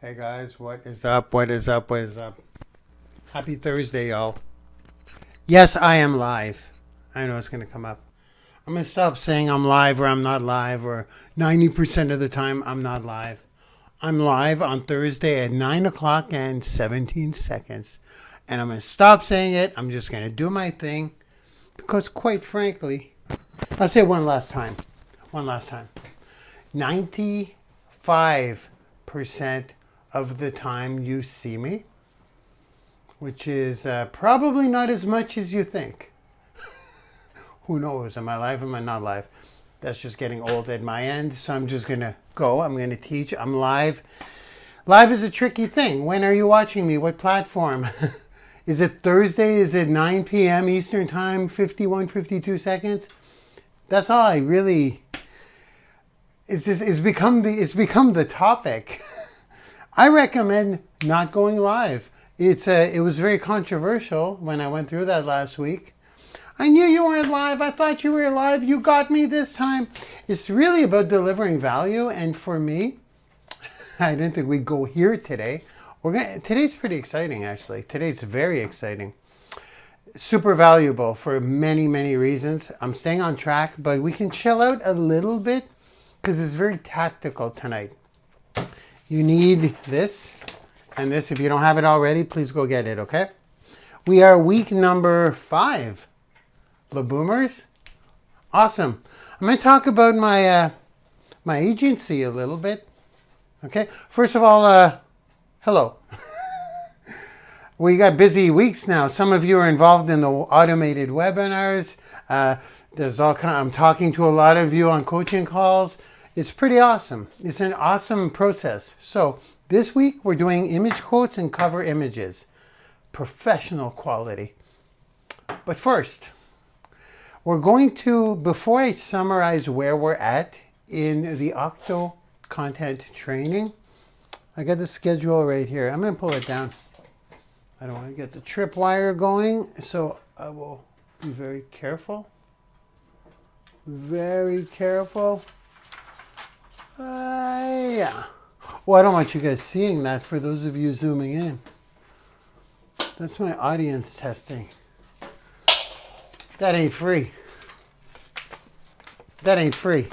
Hey guys, what is up? What is up? What is up? Happy Thursday, y'all. Yes, I am live. I know it's going to come up. I'm going to stop saying I'm live or I'm not live or 90% of the time I'm not live. I'm live on Thursday at 9 o'clock and 17 seconds. And I'm going to stop saying it. I'm just going to do my thing because, quite frankly, I'll say it one last time. 95% of the time you see me, which is probably not as much as you think. Who knows? Am I live? Am I not live? That's just getting old at my end. So I'm just going to go. I'm going to teach. I'm live. Live is a tricky thing. When are you watching me? What platform? Is it Thursday? Is it 9 p.m. Eastern Time, 51, 52 seconds? That's all I really... It's become the topic. I recommend not going live. It was very controversial when I went through that last week. I knew you weren't live. I thought you were live. You got me this time. It's really about delivering value. And for me, I didn't think we'd go here today. Today's pretty exciting, actually. Today's very exciting. Super valuable for many, many reasons. I'm staying on track, but we can chill out a little bit because it's very tactical tonight. You need this and this. If you don't have it already, please go get it, okay? We are week number 5. The Boomers. Awesome. I'm going to talk about my agency a little bit. Okay? First of all, hello. We got busy weeks now. Some of you are involved in the automated webinars. I'm talking to a lot of you on coaching calls. It's pretty awesome. It's an awesome process. So this week we're doing image quotes and cover images. Professional quality. But first, we're going to, before I summarize where we're at in the Octo-Content training, I got the schedule right here. I'm going to pull it down. I don't want to get the tripwire going, so I will be very careful. Very careful. Yeah. Well, I don't want you guys seeing that for those of you zooming in. That's my audience testing. That ain't free. That ain't free.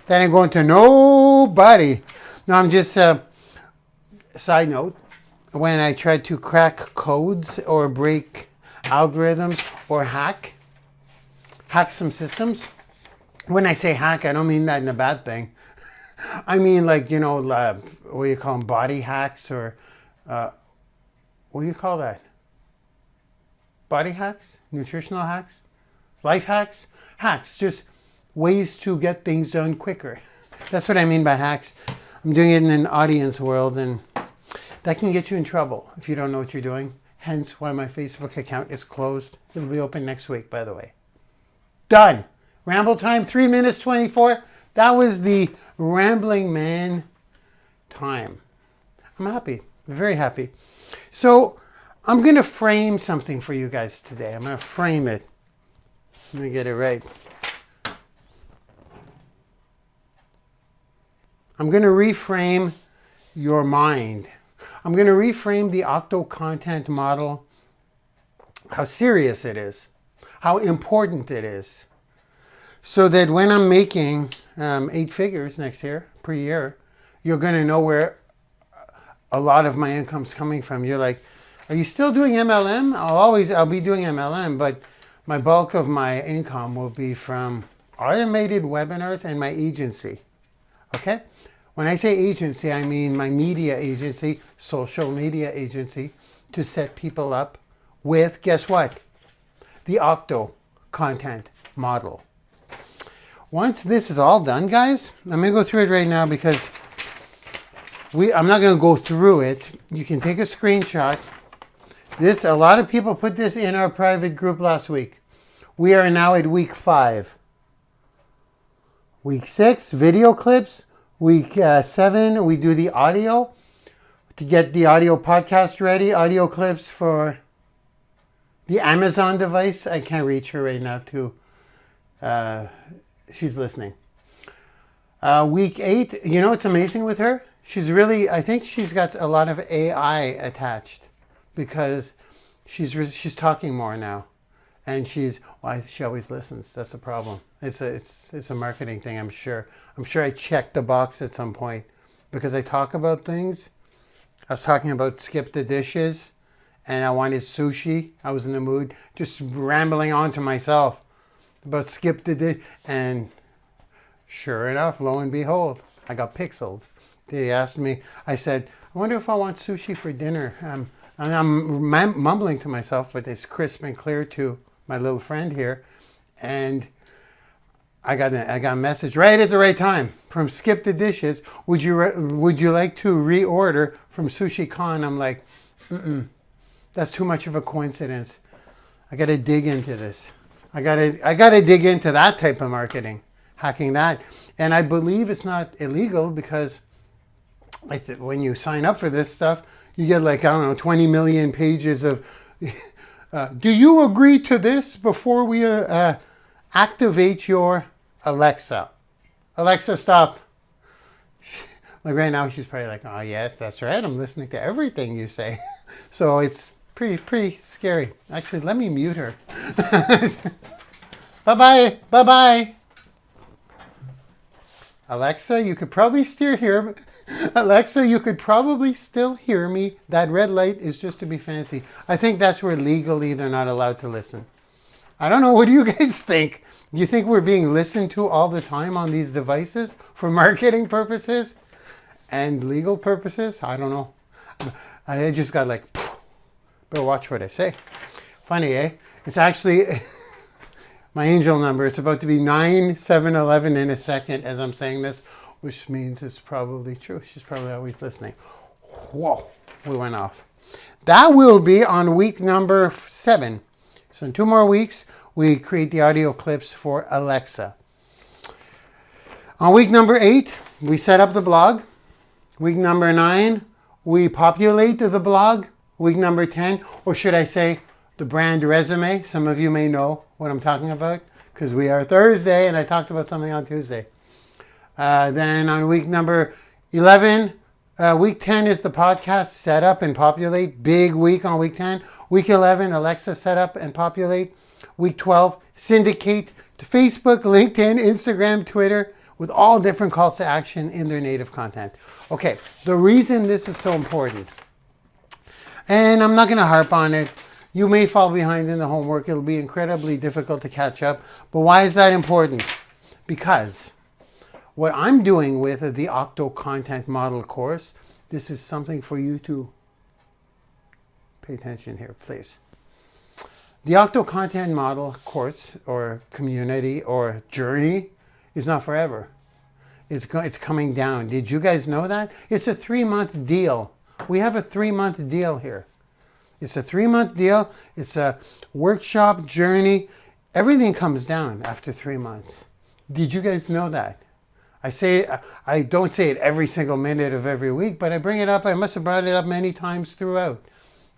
That ain't going to nobody. No, I'm just, side note, when I try to crack codes or break algorithms or hack some systems, when I say hack, I don't mean that in a bad thing. I mean, like, what do you call them? Body hacks or what do you call that? Body hacks? Nutritional hacks? Life hacks? Hacks, just ways to get things done quicker. That's what I mean by hacks. I'm doing it in an audience world, and that can get you in trouble if you don't know what you're doing. Hence why my Facebook account is closed. It'll be open next week, by the way. Done. Ramble time, 3 minutes 24. That was the rambling man time. I'm happy. I'm very happy. So I'm going to frame something for you guys today. I'm going to frame it. Let me get it right. I'm going to reframe your mind. I'm going to reframe the Octo-Content Model, how serious it is, how important it is, so that when I'm making 8 figures next year, per year, you're going to know where a lot of my income's coming from. You're like, are you still doing MLM? I'll be doing MLM, but my bulk of my income will be from automated webinars and my agency. Okay? When I say agency, I mean my media agency, social media agency, to set people up with, guess what? The Octo-Content Model. Once this is all done, guys, I'm going to go through it right now because I'm not going to go through it. You can take a screenshot. A lot of people put this in our private group last week. We are now at week 5. Week 6, video clips. Week 7, we do the audio to get the audio podcast ready. Audio clips for the Amazon device. I can't reach her right now too. She's listening. Week 8, you know what's amazing with her? she's really, I think she's got a lot of AI attached because she's talking more now. And she always listens. That's the problem. It's a marketing thing, I'm sure. I'm sure I checked the box at some point because I talk about things. I was talking about skip the dishes and I wanted sushi. I was in the mood, just rambling on to myself about skip the dish. And sure enough, lo and behold, I got pixeled. They asked me, I said, I wonder if I want sushi for dinner. And I'm mumbling to myself, but it's crisp and clear to my little friend here. And I got a message right at the right time from Skip the Dishes. Would you like to reorder from Sushi Con? I'm like, that's too much of a coincidence. I got to dig into this. I got to dig into that type of marketing, hacking that. And I believe it's not illegal because when you sign up for this stuff, you get like, I don't know, 20 million pages of, do you agree to this before we activate your Alexa? Alexa, stop. Like right now, she's probably like, oh yes, that's right. I'm listening to everything you say. So it's pretty scary. Actually, let me mute her. Bye-bye. Bye-bye. Alexa, you could probably still hear. Alexa, you could probably still hear me. That red light is just to be fancy. I think that's where legally they're not allowed to listen. I don't know. What do you guys think? Do you think we're being listened to all the time on these devices for marketing purposes and legal purposes? I don't know. I just got like, better watch what I say. Funny, eh? It's actually my angel number. It's about to be 9/7/11 in a second as I'm saying this, which means it's probably true. She's probably always listening. Whoa, we went off. That will be on week number 7. So in 2 more weeks, we create the audio clips for Alexa. On week number 8, we set up the blog. Week number 9, we populate the blog. Week number 10, or should I say the brand resume. Some of you may know what I'm talking about because we are Thursday and I talked about something on Tuesday. Then on week number 11, week 10 is the podcast set up and populate. Big week on week 10. Week 11, Alexa set up and populate. Week 12, syndicate to Facebook, LinkedIn, Instagram, Twitter with all different calls to action in their native content. Okay, the reason this is so important, and I'm not going to harp on it. You may fall behind in the homework. It'll be incredibly difficult to catch up. But why is that important? Because what I'm doing with the Octo-Content Model course, this is something for you to pay attention here, please. The Octo-Content Model course or community or journey is not forever. It's coming down. Did you guys know that? It's a 3-month deal. We have a 3-month deal here. It's a 3-month deal. It's a workshop journey. Everything comes down after 3 months. Did you guys know that? I don't say it every single minute of every week, but I bring it up. I must have brought it up many times throughout.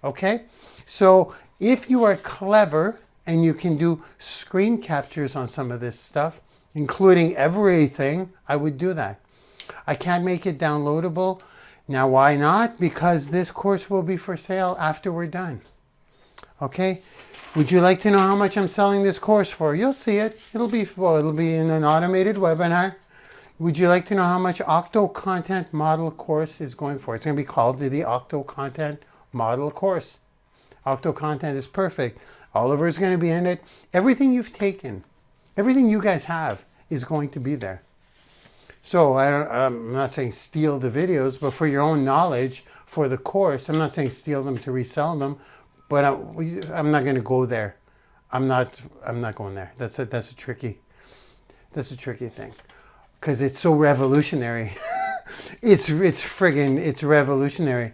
Okay? So if you are clever and you can do screen captures on some of this stuff, including everything, I would do that. I can't make it downloadable. Now, why not? Because this course will be for sale after we're done. Okay? Would you like to know how much I'm selling this course for? You'll see it. It'll be in an automated webinar. Would you like to know how much Octo-Content Model course is going for? It's going to be called the Octo-Content Model course. Octo-Content is perfect. Oliver's going to be in it. Everything you've taken, everything you guys have is going to be there. So I'm not saying steal the videos, but for your own knowledge, for the course, I'm not saying steal them to resell them, but I'm not going to go there. I'm not going there. That's a tricky thing, because it's so revolutionary. it's revolutionary.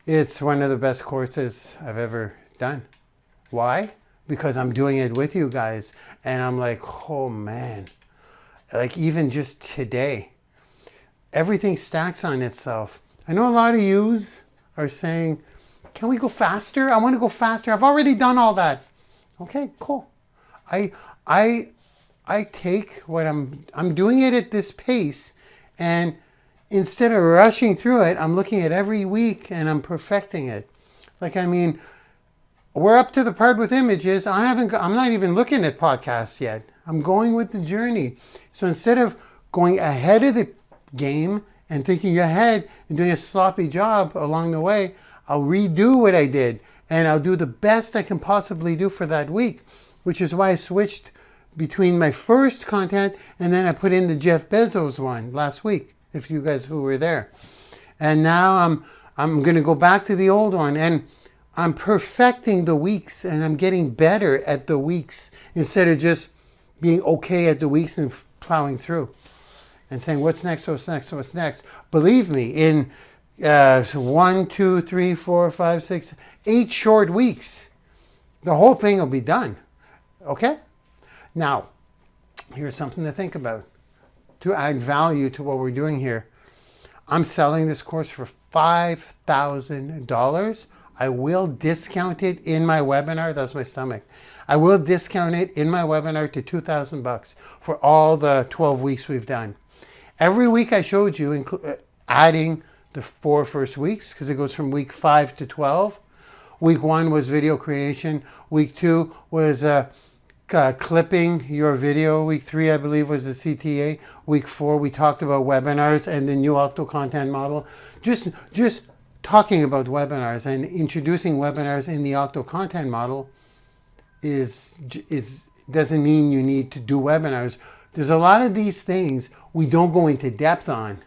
It's one of the best courses I've ever done. Why? Because I'm doing it with you guys, and I'm like, oh man, like even just today. Everything stacks on itself. I know a lot of yous are saying, can we go faster? I want to go faster. I've already done all that. Okay, cool. I take what I'm doing it at this pace, and instead of rushing through it, I'm looking at every week and I'm perfecting it. Like, I mean, we're up to the part with images. I'm not even looking at podcasts yet. I'm going with the journey. So instead of going ahead of the game and thinking ahead and doing a sloppy job along the way, I'll redo what I did and I'll do the best I can possibly do for that week, which is why I switched between my first content and then I put in the Jeff Bezos one last week, if you guys who were there. And now I'm going to go back to the old one, and I'm perfecting the weeks and I'm getting better at the weeks instead of just being okay at the weeks and plowing through and saying, what's next, what's next, what's next? Believe me, in 1, 2, 3, 4, 5, 6, 8 short weeks, the whole thing will be done. Okay? Now, here's something to think about to add value to what we're doing here. I'm selling this course for $5,000. I will discount it in my webinar. That's my stomach. I will discount it in my webinar to $2,000 for all the 12 weeks we've done. Every week I showed you, adding the 4 first weeks, because it goes from week 5 to 12. Week 1 was video creation. Week 2 was clipping your video. Week 3, I believe, was the CTA. Week 4, we talked about webinars and the new Octo-Content Model. Just talking about webinars and introducing webinars in the Octo-Content Model doesn't mean you need to do webinars. There's a lot of these things we don't go into depth on.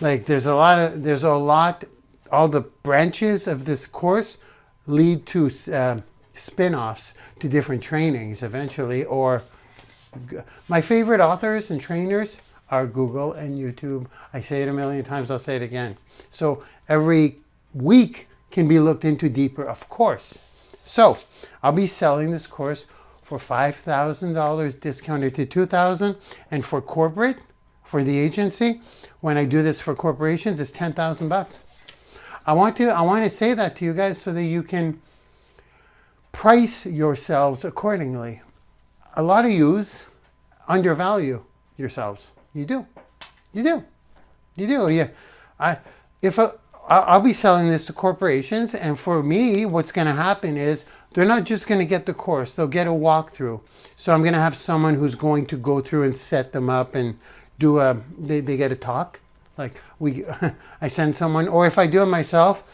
Like there's a lot, all the branches of this course lead to spin-offs to different trainings eventually. Or my favorite authors and trainers are Google and YouTube. I say it a million times, I'll say it again. So every week can be looked into deeper, of course. So I'll be selling this course for $5,000 discounted to $2,000, and for corporate, for the agency, when I do this for corporations, it's $10,000. I want to say that to you guys so that you can price yourselves accordingly. A lot of yous undervalue yourselves. You do. Yeah. I'll be selling this to corporations, and for me, what's going to happen is they're not just going to get the course; they'll get a walkthrough. So I'm going to have someone who's going to go through and set them up and do they get a talk. Like I send someone, or if I do it myself,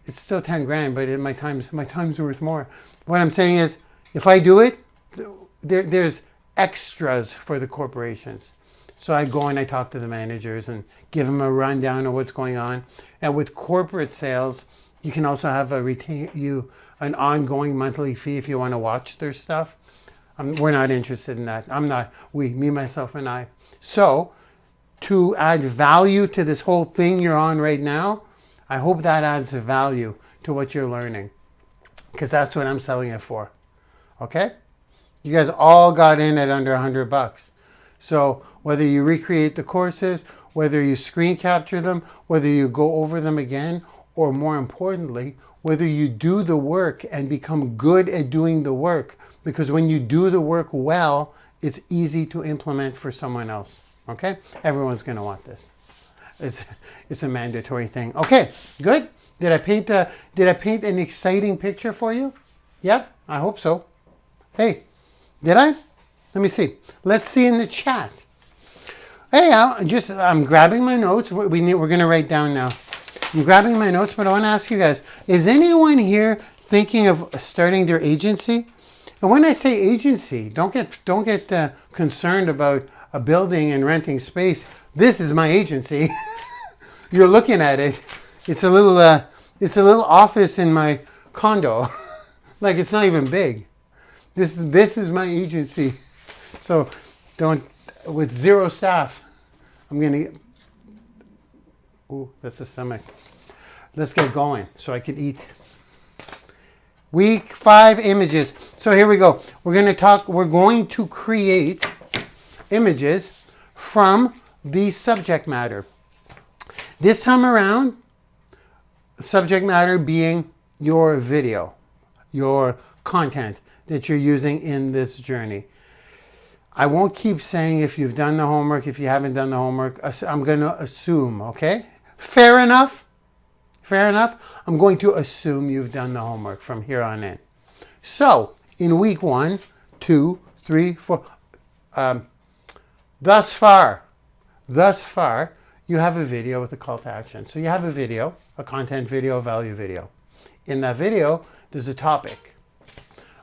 it's still 10 grand, but my time's worth more. What I'm saying is, if I do it, there's extras for the corporations. So I go and I talk to the managers and give them a rundown of what's going on. And with corporate sales, you can also have an ongoing monthly fee if you want to watch their stuff. We're not interested in that. Me, myself, and I. So to add value to this whole thing you're on right now, I hope that adds value to what you're learning, because that's what I'm selling it for. Okay? You guys all got in at under $100. So whether you recreate the courses, whether you screen capture them, whether you go over them again, or more importantly, whether you do the work and become good at doing the work, because when you do the work well, it's easy to implement for someone else. Okay? Everyone's going to want this. It's a mandatory thing. Okay, good. Did I paint an exciting picture for you? Yep, I hope so. Hey, did I? Let me see. Let's see in the chat. Hey, I'm grabbing my notes. We're going to write down now. I'm grabbing my notes, but I want to ask you guys, is anyone here thinking of starting their agency? And when I say agency, don't get concerned about a building and renting space. This is my agency. You're looking at it. It's a little office in my condo. Like, it's not even big. This is my agency. So with 0 staff, I'm going to, that's the stomach. Let's get going so I can eat. Week 5 images. So here we go. We're going to create images from the subject matter. This time around, subject matter being your video, your content that you're using in this journey. I won't keep saying if you've done the homework, if you haven't done the homework. I'm going to assume, okay? Fair enough? Fair enough? I'm going to assume you've done the homework from here on in. So, in week 1, 2, 3, 4, thus far, you have a video with a call to action. So you have a video, a content video, a value video. In that video, there's a topic.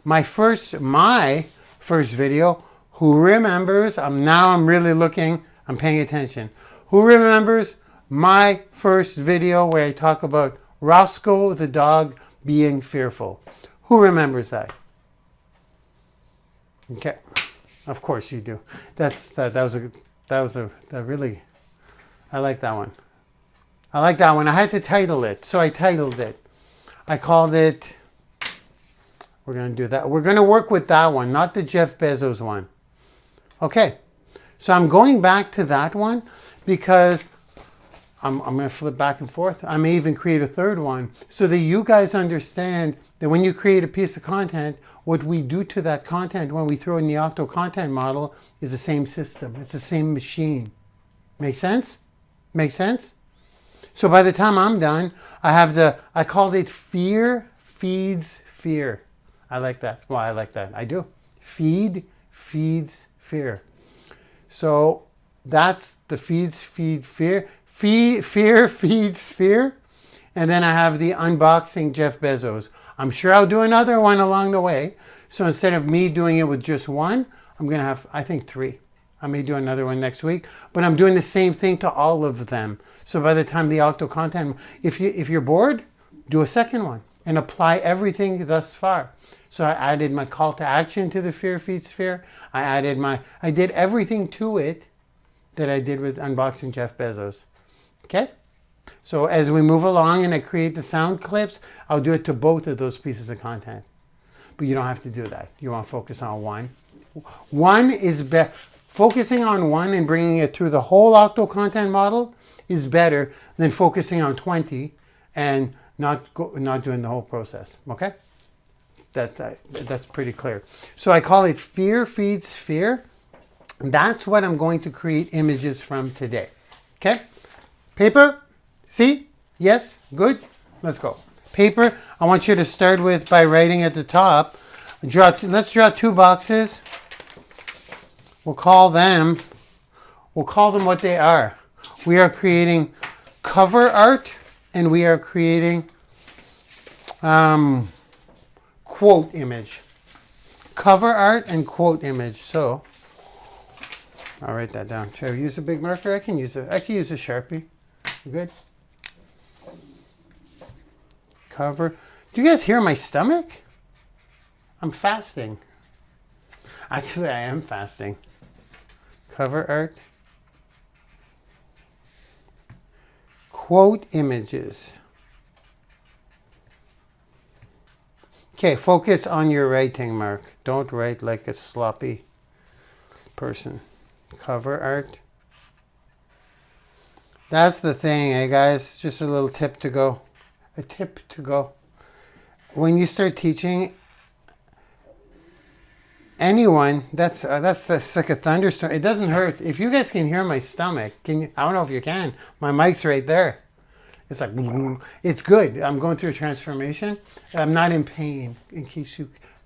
My first video, who remembers, I'm really looking, I'm paying attention. Who remembers my first video where I talk about Roscoe the dog being fearful? Who remembers that? Okay, of course you do. That was a really, I like that one. I like that one. I had to title it, so I titled it. I called it, we're going to do that. We're going to work with that one, not the Jeff Bezos one. Okay, so I'm going back to that one because I'm going to flip back and forth. I may even create a third one so that you guys understand that when you create a piece of content, what we do to that content when we throw in the Octo-Content Model is the same system. It's the same machine. Make sense? Make sense? So by the time I'm done, I called it Fear Feeds Fear. I like that. Well, I like that. I do. Feed feeds fear. So that's the feed fear. Fear feeds fear. And then I have the unboxing Jeff Bezos. I'm sure I'll do another one along the way. So instead of me doing it with just one, I'm going to have, I think, 3. I may do another one next week, but I'm doing the same thing to all of them. So by the time the Octo-Content, if you're bored, do a second one and apply everything thus far. So I added my call to action to the Fear Feeds Fear. I did everything to it that I did with unboxing Jeff Bezos. Okay? So as we move along and I create the sound clips, I'll do it to both of those pieces of content. But you don't have to do that. You want to focus on one. One is better. Focusing on one and bringing it through the whole Octo-Content Model is better than focusing on 20 and not doing the whole process. Okay? That's pretty clear. So I call it Fear Feeds Fear. That's what I'm going to create images from today. Okay? Paper? See? Yes? Good? Let's go. Paper, I want you to start with by writing at the top. Let's draw 2 boxes. We'll call them what they are. We are creating cover art and we are creating quote image. Cover art and quote image. So I'll write that down. Should I use a big marker? I can use a Sharpie. You good? Cover. Do you guys hear my stomach? I'm fasting. Actually, I am fasting. Cover art. Quote images. Okay, focus on your writing, Mark. Don't write like a sloppy person. Cover art. That's the thing, eh, guys? Just a little tip to go. A tip to go. When you start teaching anyone, that's like a thunderstorm. It doesn't hurt. If you guys can hear my stomach, can you? I don't know if you can. My mic's right there. It's like, it's good. I'm going through a transformation. I'm not in pain,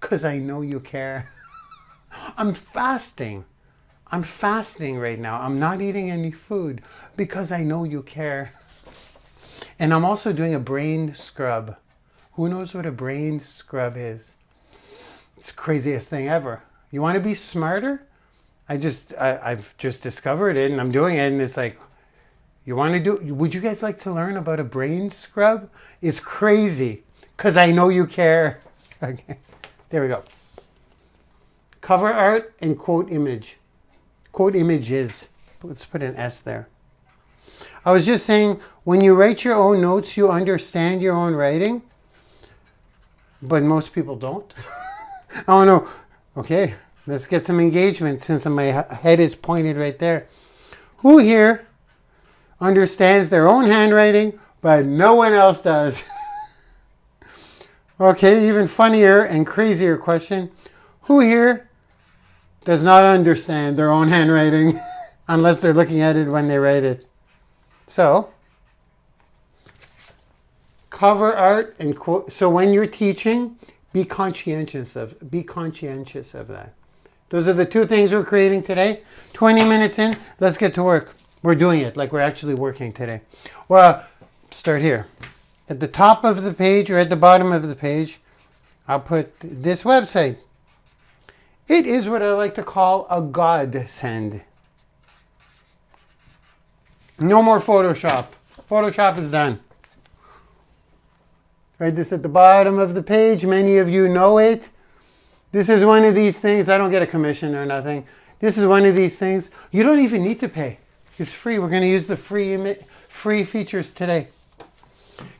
because I know you care. I'm fasting. I'm fasting right now. I'm not eating any food because I know you care. And I'm also doing a brain scrub. Who knows what a brain scrub is? It's the craziest thing ever. You want to be smarter? I've just discovered it and I'm doing it, and it's like, would you guys like to learn about a brain scrub? It's crazy because I know you care. Okay, there we go. Cover art and quote image. Quote images. Let's put an S there. I was just saying, when you write your own notes, you understand your own writing, but most people don't. I don't know. Okay, let's get some engagement since my head is pointed right there. Who here understands their own handwriting, but no one else does? Okay, even funnier and crazier question. Who here does not understand their own handwriting unless they're looking at it when they write it. So, cover art and quote. So when you're teaching, be conscientious of that. Those are the two things we're creating today. 20 minutes in, let's get to work. We're doing it like we're actually working today. Well, start here. At the top of the page or at the bottom of the page, I'll put this website. It is what I like to call a godsend. No more Photoshop. Photoshop is done. Write this at the bottom of the page. Many of you know it. This is one of these things. I don't get a commission or nothing. This is one of these things. You don't even need to pay. It's free. We're going to use the free features today.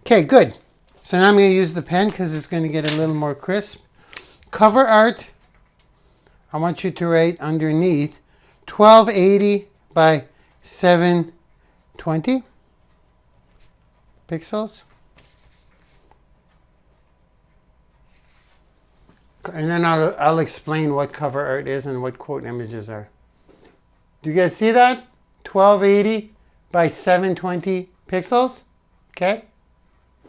Okay, good. So now I'm going to use the pen because it's going to get a little more crisp. Cover art. I want you to write underneath 1280 by 720 pixels. And then I'll explain what cover art is and what quote images are. Do you guys see that? 1280 by 720 pixels. Okay.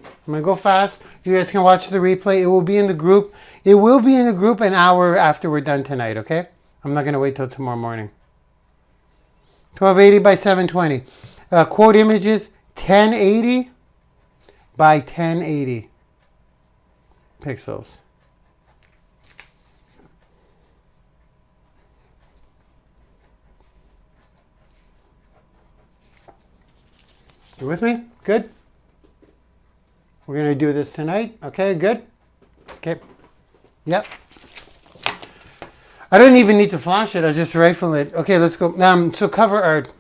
I'm going to go fast. You guys can watch the replay. It will be in the group. It will be in the group an hour after we're done tonight, okay? I'm not going to wait till tomorrow morning. 1280 by 720. Quote images, 1080 by 1080 pixels. You with me? Good? We're going to do this tonight. Okay, good? Okay. Yep. I don't even need to flash it. I just rifle it. Okay, let's go. So cover art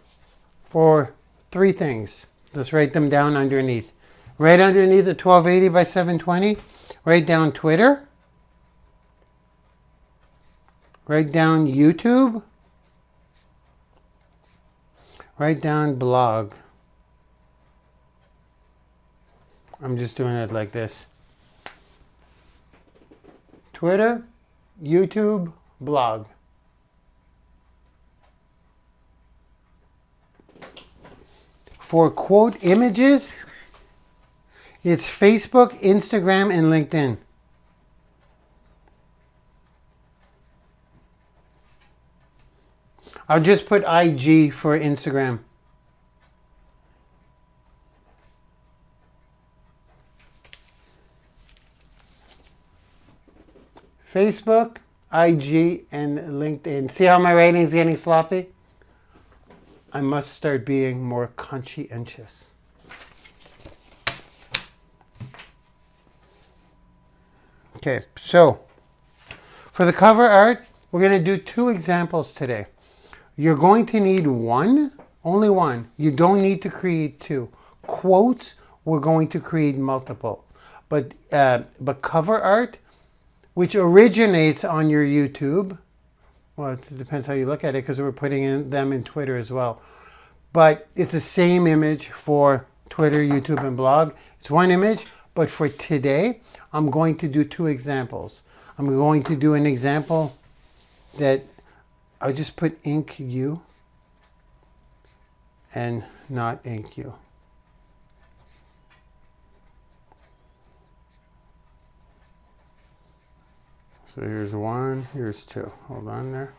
for 3 things. Let's write them down underneath. Right underneath the 1280 by 720, write down Twitter. Write down YouTube. Write down blog. I'm just doing it like this. Twitter, YouTube, blog. For quote images, it's Facebook, Instagram, and LinkedIn. I'll just put IG for Instagram. Facebook, IG, and LinkedIn. See how my writing is getting sloppy? I must start being more conscientious. Okay, so for the cover art, we're going to do 2 examples today. You're going to need one, only one. You don't need to create 2. Quotes, we're going to create multiple. But cover art, which originates on your YouTube. Well, it depends how you look at it because we're putting them in Twitter as well. But it's the same image for Twitter, YouTube, and blog. It's one image, but for today, I'm going to do 2 examples. I'm going to do an example that I'll just put ink U and not ink U. So here's 1, here's 2. Hold on there.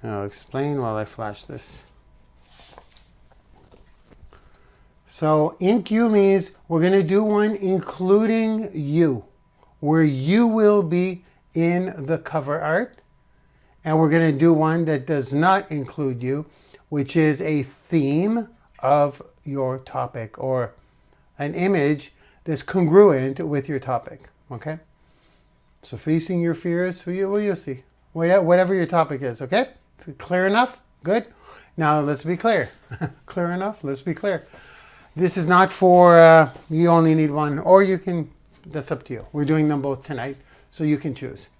And I'll explain while I flash this. So ink U means we're going to do one including you, where you will be in the cover art. And we're going to do one that does not include you, which is a theme of your topic or an image that's congruent with your topic. Okay? So facing your fears, you'll see. Whatever your topic is, okay? Clear enough? Good. Now let's be clear. Clear enough? Let's be clear. This is not for you only need one, or you can, that's up to you. We're doing them both tonight, so you can choose.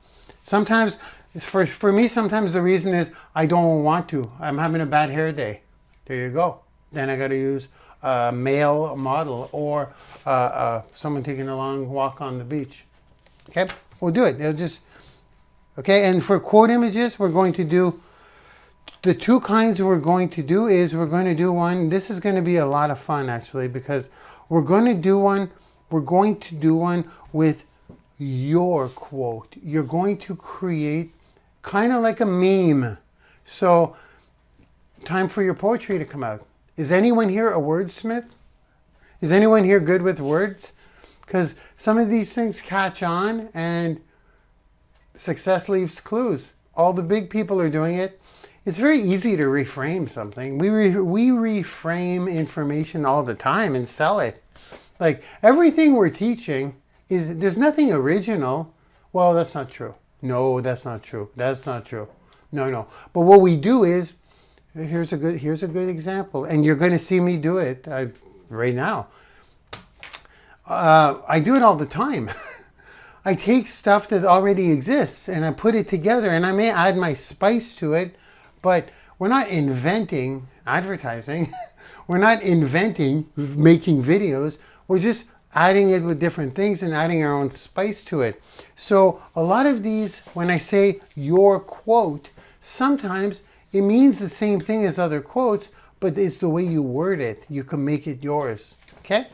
Sometimes, for me, sometimes the reason is I don't want to. I'm having a bad hair day. There you go. Then I got to use a male model or someone taking a long walk on the beach. Okay? We'll do it. It'll just, Okay, and for quote images, we're going to do, the two kinds we're going to do is we're going to do one, this is going to be a lot of fun actually, because we're going to do one with your quote. You're going to create kind of like a meme. So, time for your poetry to come out. Is anyone here a wordsmith? Is anyone here good with words? Because some of these things catch on and success leaves clues. All the big people are doing it. It's very easy to reframe something. We reframe information all the time and sell it. Like everything we're teaching there's nothing original. Well, that's not true. No, that's not true. That's not true. No. But what we do is, here's a good example, and you're going to see me do it right now. I do it all the time. I take stuff that already exists and I put it together, and I may add my spice to it, but we're not inventing advertising. We're not inventing making videos. We're just adding it with different things and adding our own spice to it. So a lot of these, when I say your quote, sometimes it means the same thing as other quotes, but it's the way you word it. You can make it yours. Okay?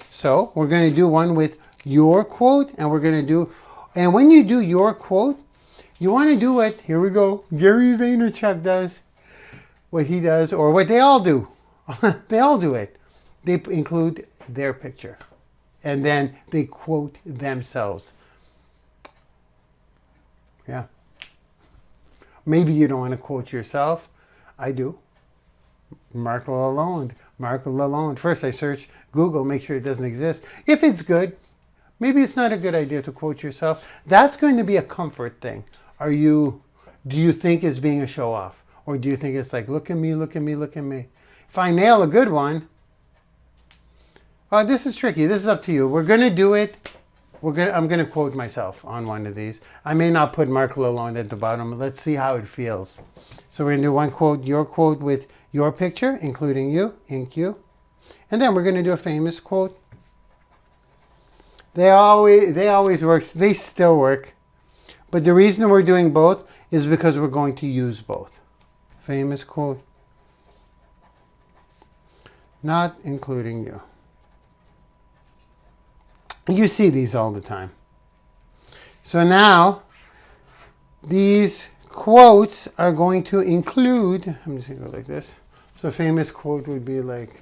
So we're going to do one with your quote, and we're going to do, and when you do your quote, you want to do what, here we go, Gary Vaynerchuk does, what he does, or what they all do. They all do it. They include their picture, and then they quote themselves. Yeah. Maybe you don't want to quote yourself. I do. Marc Lalonde. Marc Lalonde. First I search Google, make sure it doesn't exist. If it's good, maybe it's not a good idea to quote yourself. That's going to be a comfort thing. Do you think it's being a show off? Or do you think it's like, look at me, look at me, look at me? If I nail a good one, this is tricky. This is up to you. We're going to do it. I'm going to quote myself on one of these. I may not put Marc Lalonde at the bottom. Let's see how it feels. So we're going to do one quote, your quote with your picture, including you, ink you. And then we're going to do a famous quote. They always work. They still work. But the reason we're doing both is because we're going to use both. Famous quote. Not including you. You see these all the time. So now, these quotes are going to include, I'm just going to go like this. So a famous quote would be like,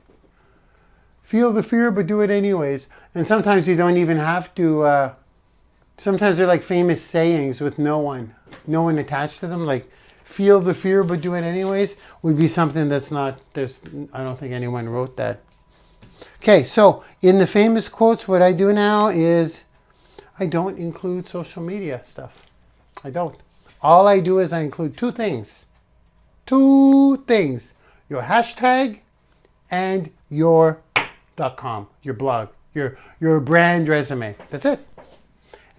feel the fear, but do it anyways. And sometimes you don't even have to, sometimes they're like famous sayings with no one attached to them. Like, feel the fear, but do it anyways would be something that's not, I don't think anyone wrote that. Okay, so in the famous quotes, what I do now is I don't include social media stuff. I don't. All I do is I include two things. Two things. Your hashtag and your .com, your blog, your brand resume. That's it.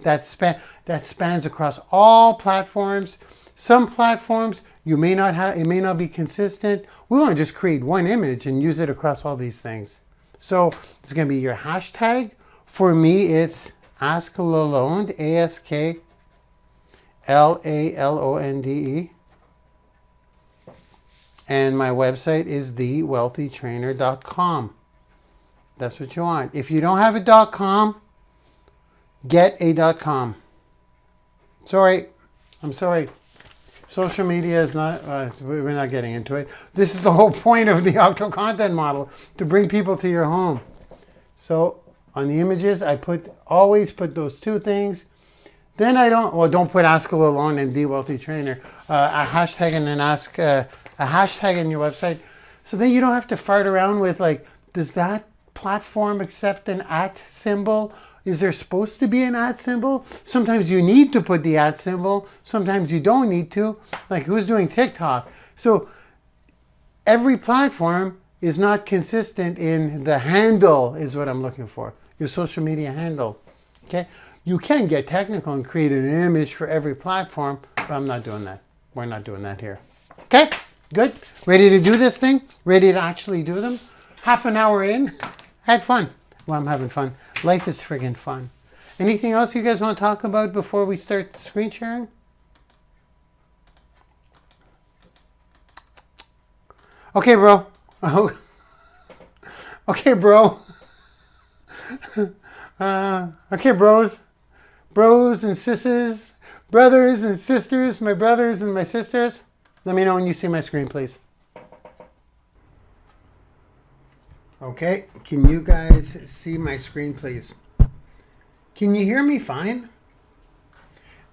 That spans across all platforms. Some platforms you may not have, it may not be consistent. We want to just create one image and use it across all these things. So it's going to be your hashtag. For me, it's Ask Lalonde, AskLalonde. And my website is thewealthytrainer.com. That's what you want. If you don't have a .com, get a .com. Sorry. I'm sorry. Social media is not, we're not getting into it. This is the whole point of the Octo-Content Model, to bring people to your home. So on the images, I always put those two things. Then don't put Ask Lalonde and The Wealthy Trainer. A hashtag and then a hashtag in your website. So then you don't have to fart around with like, does that platform accept an @ symbol? Is there supposed to be an @ symbol? Sometimes you need to put the @ symbol. Sometimes you don't need to. Like, who's doing TikTok? So every platform is not consistent in the handle, is what I'm looking for. Your social media handle. Okay? You can get technical and create an image for every platform, but I'm not doing that. We're not doing that here. Okay? Good? Ready to do this thing? Ready to actually do them? Half an hour in? Had fun. Well, I'm having fun. Life is friggin' fun. Anything else you guys want to talk about before we start screen sharing? Okay, bro. Oh, okay, bro. Okay, bros. Bros and sisters. Brothers and sisters. My brothers and my sisters. Let me know when you see my screen, please. Okay, can you guys see my screen, please? Can you hear me fine?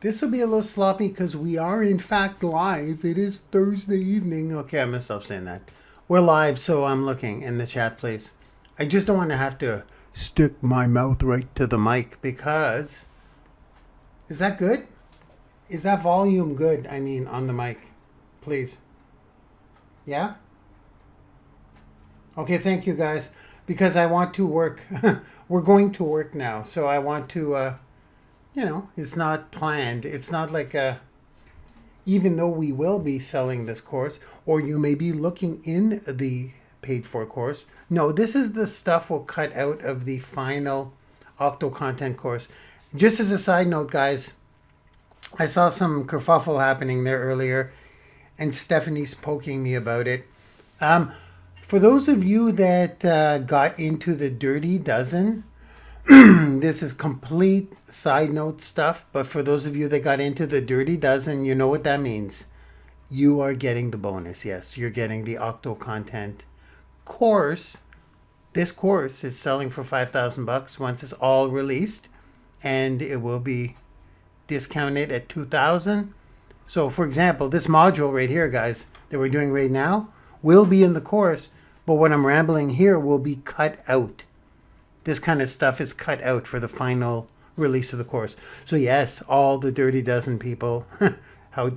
This will be a little sloppy because we are in fact live. It is Thursday evening. Okay, I'm going to stop saying that. We're live, so I'm looking in the chat, please. I just don't want to have to stick my mouth right to the mic because... Is that good? Is that volume good? I mean, on the mic, please. Yeah? Okay, thank you guys. Because I want to work. We're going to work now. So I want to, it's not planned. It's not like even though we will be selling this course, or you may be looking in the paid for course. No, this is the stuff we'll cut out of the final Octo-Content course. Just as a side note, guys, I saw some kerfuffle happening there earlier, and Stephanie's poking me about it. For those of you that got into the Dirty Dozen, this is complete side note stuff, but for those of you that got into the Dirty Dozen, you know what that means. You are getting the bonus. Yes, you're getting the Octo-Content course. This course is selling for $5,000 once it's all released, and it will be discounted at $2,000. So, for example, this module right here, guys, that we're doing right now will be in the course, but what I'm rambling here will be cut out. This kind of stuff is cut out for the final release of the course. So yes, all the Dirty Dozen people, how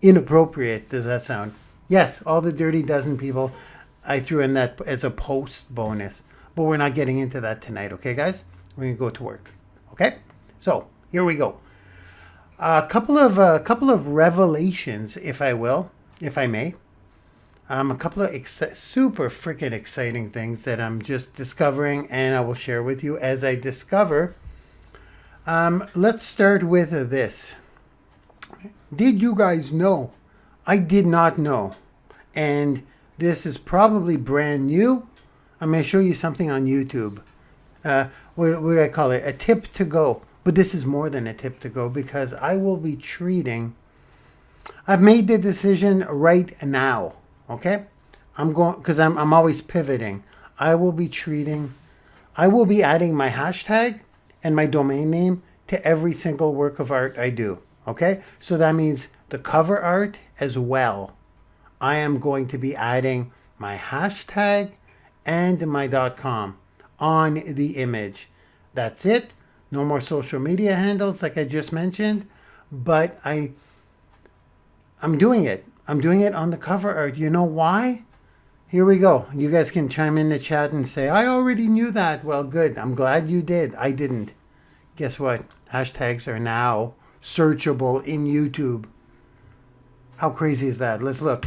inappropriate does that sound? Yes, all the Dirty Dozen people, I threw in that as a post bonus, but we're not getting into that tonight. Okay, guys, we're gonna go to work. Okay, so here we go. A couple of revelations, if I may. A couple of super freaking exciting things that I'm just discovering, and I will share with you as I discover. Let's start with this. Did you guys know? I did not know. And this is probably brand new. I'm going to show you something on YouTube. What do I call it? A tip to go. But this is more than a tip to go because I will be treating... I've made the decision right now. Okay, I'm going because I'm always pivoting. I will be adding my hashtag and my domain name to every single work of art I do. Okay, so that means the cover art as well. I am going to be adding my hashtag and my .com on the image. That's it. No more social media handles like I just mentioned, but I'm doing it. I'm doing it on the cover art. You know why? Here we go. You guys can chime in the chat and say, I already knew that. Well, good. I'm glad you did. I didn't. Guess what? Hashtags are now searchable in YouTube. How crazy is that? Let's look.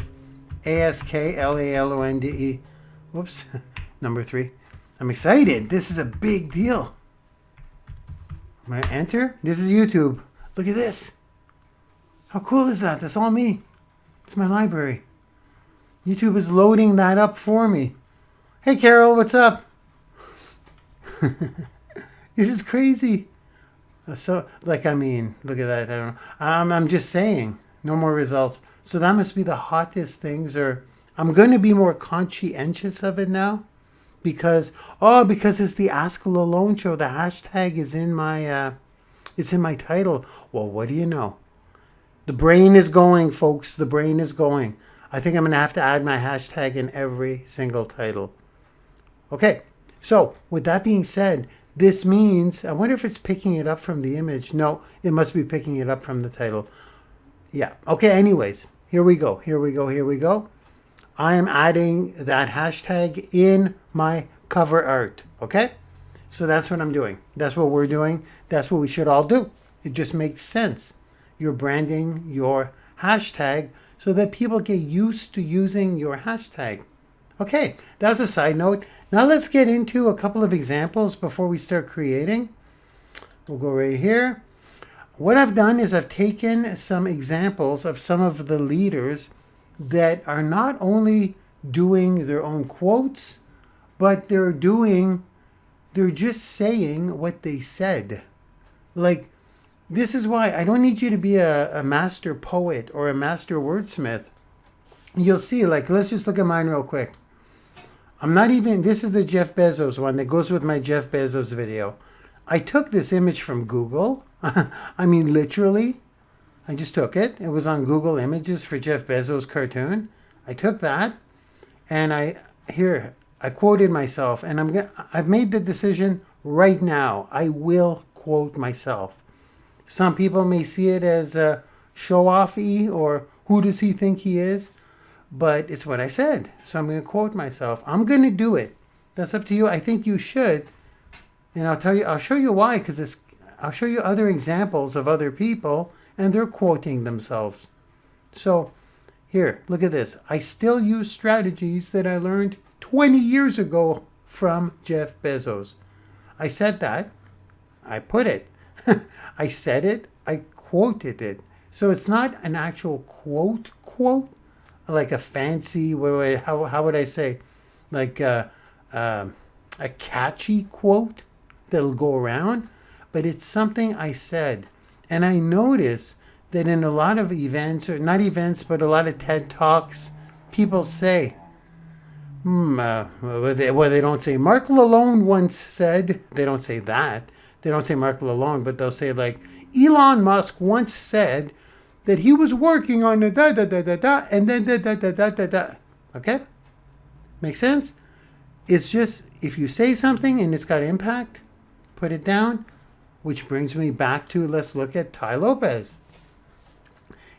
ASKLALONDE. Whoops. Number 3. I'm excited. This is a big deal. I'm going to enter. This is YouTube. Look at this. How cool is that? That's all me. It's my library. YouTube is loading that up for me. Hey, Carol, what's up? This is crazy. So, look at that. I don't know. I'm just saying, no more results. So that must be the hottest things. Or I'm going to be more conscientious of it now, because it's the Ask Lalonde show. The hashtag is in my, it's in my title. Well, what do you know? The brain is going, folks. The brain is going. I think I'm going to have to add my hashtag in every single title. Okay. So with that being said, this means, I wonder if it's picking it up from the image. No, it must be picking it up from the title. Yeah. Okay. Anyways, here we go. I am adding that hashtag in my cover art. Okay. So that's what I'm doing. That's what we're doing. That's what we should all do. It just makes sense. You're branding your hashtag so that people get used to using your hashtag. Okay, that was a side note. Now let's get into a couple of examples before we start creating. We'll go right here. What I've done is I've taken some examples of some of the leaders that are not only doing their own quotes, but they're just saying what they said. Like, this is why I don't need you to be a master poet or a master wordsmith. You'll see, like, let's just look at mine real quick. This is the Jeff Bezos one that goes with my Jeff Bezos video. I took this image from Google. I mean, literally, I just took it. It was on Google Images for Jeff Bezos cartoon. I took that and I quoted myself, and I've made the decision right now. I will quote myself. Some people may see it as a show-off-y or who does he think he is? But it's what I said. So I'm going to quote myself. I'm going to do it. That's up to you. I think you should. And I'll show you why, because I'll show you other examples of other people and they're quoting themselves. So here, look at this. I still use strategies that I learned 20 years ago from Jeff Bezos. I said that. I put it. I said it. I quoted it. So it's not an actual quote, like a fancy, how would I say, like a catchy quote that'll go around, but it's something I said. And I notice that in a lot of events, or not events, but a lot of TED Talks, people say, they don't say Marc Lalonde once said. They don't say that. They don't say Marc Lalonde, but they'll say like Elon Musk once said that he was working on the da-da-da-da-da and then da-da-da-da-da-da. Okay? Make sense? It's just, if you say something and it's got impact, put it down, which brings me back to, let's look at Tai Lopez.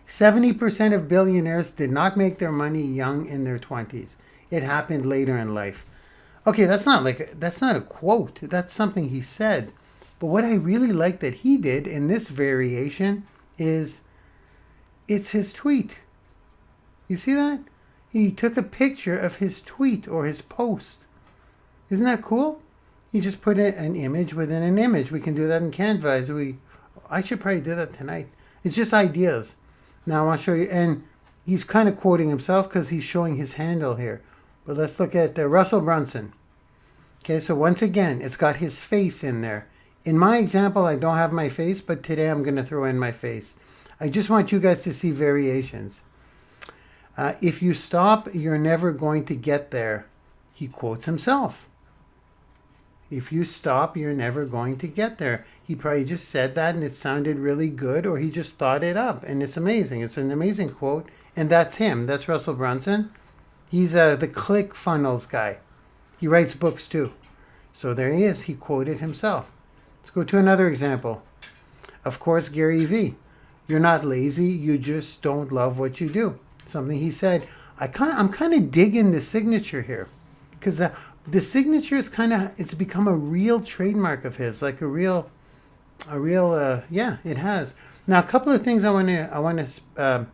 70% of billionaires did not make their money young in their 20s. It happened later in life. Okay, that's not a quote. That's something he said. But what I really like that he did in this variation is it's his tweet. You see that? He took a picture of his tweet or his post. Isn't that cool? He just put an image within an image. We can do that in Canva. I should probably do that tonight. It's just ideas. Now I want to show you. And he's kind of quoting himself because he's showing his handle here. But let's look at Russell Brunson. Okay, so once again, it's got his face in there. In my example, I don't have my face, but today I'm going to throw in my face. I just want you guys to see variations. If you stop, you're never going to get there. He quotes himself. If you stop, you're never going to get there. He probably just said that and it sounded really good, or he just thought it up. And it's amazing. It's an amazing quote. And that's him. That's Russell Brunson. He's the ClickFunnels guy. He writes books too. So there he is. He quoted himself. Let's go to another example. Of course, Gary Vee. You're not lazy. You just don't love what you do. Something he said. I'm kind of digging the signature here, because the signature is it's become a real trademark of his, like a real, yeah, it has. Now, a couple of things I want to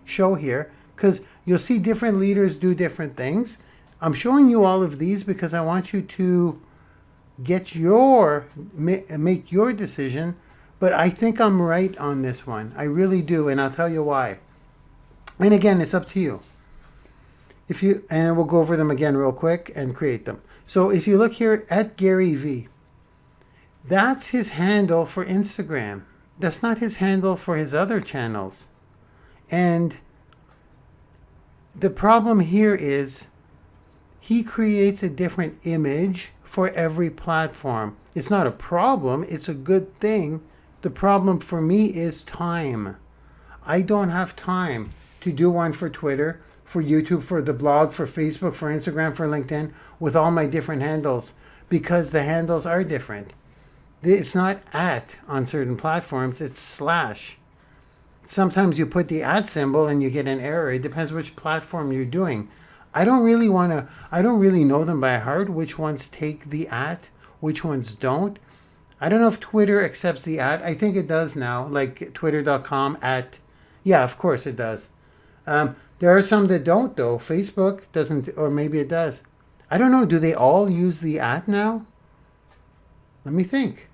show here, because you'll see different leaders do different things. I'm showing you all of these because I want you to make your decision. But I think I'm right on this one. I really do, and I'll tell you why. And again, it's up to you. And we'll go over them again real quick and create them. So if you look here at Gary Vee, that's his handle for Instagram. That's not his handle for his other channels. And the problem here is he creates a different image for every platform. It's not a problem. It's a good thing. The problem for me is time. I don't have time to do one for Twitter, for YouTube, for the blog, for Facebook, for Instagram, for LinkedIn, with all my different handles, because the handles are different. It's not @ on certain platforms, it's /. Sometimes you put the @ symbol and you get an error. It depends which platform you're doing. I don't really know them by heart, which ones take the @, which ones don't. I don't know if Twitter accepts the @. I think it does now, like twitter.com @. Yeah, of course it does. There are some that don't, though. Facebook doesn't, or maybe it does. I don't know. Do they all use the @ now? Let me think.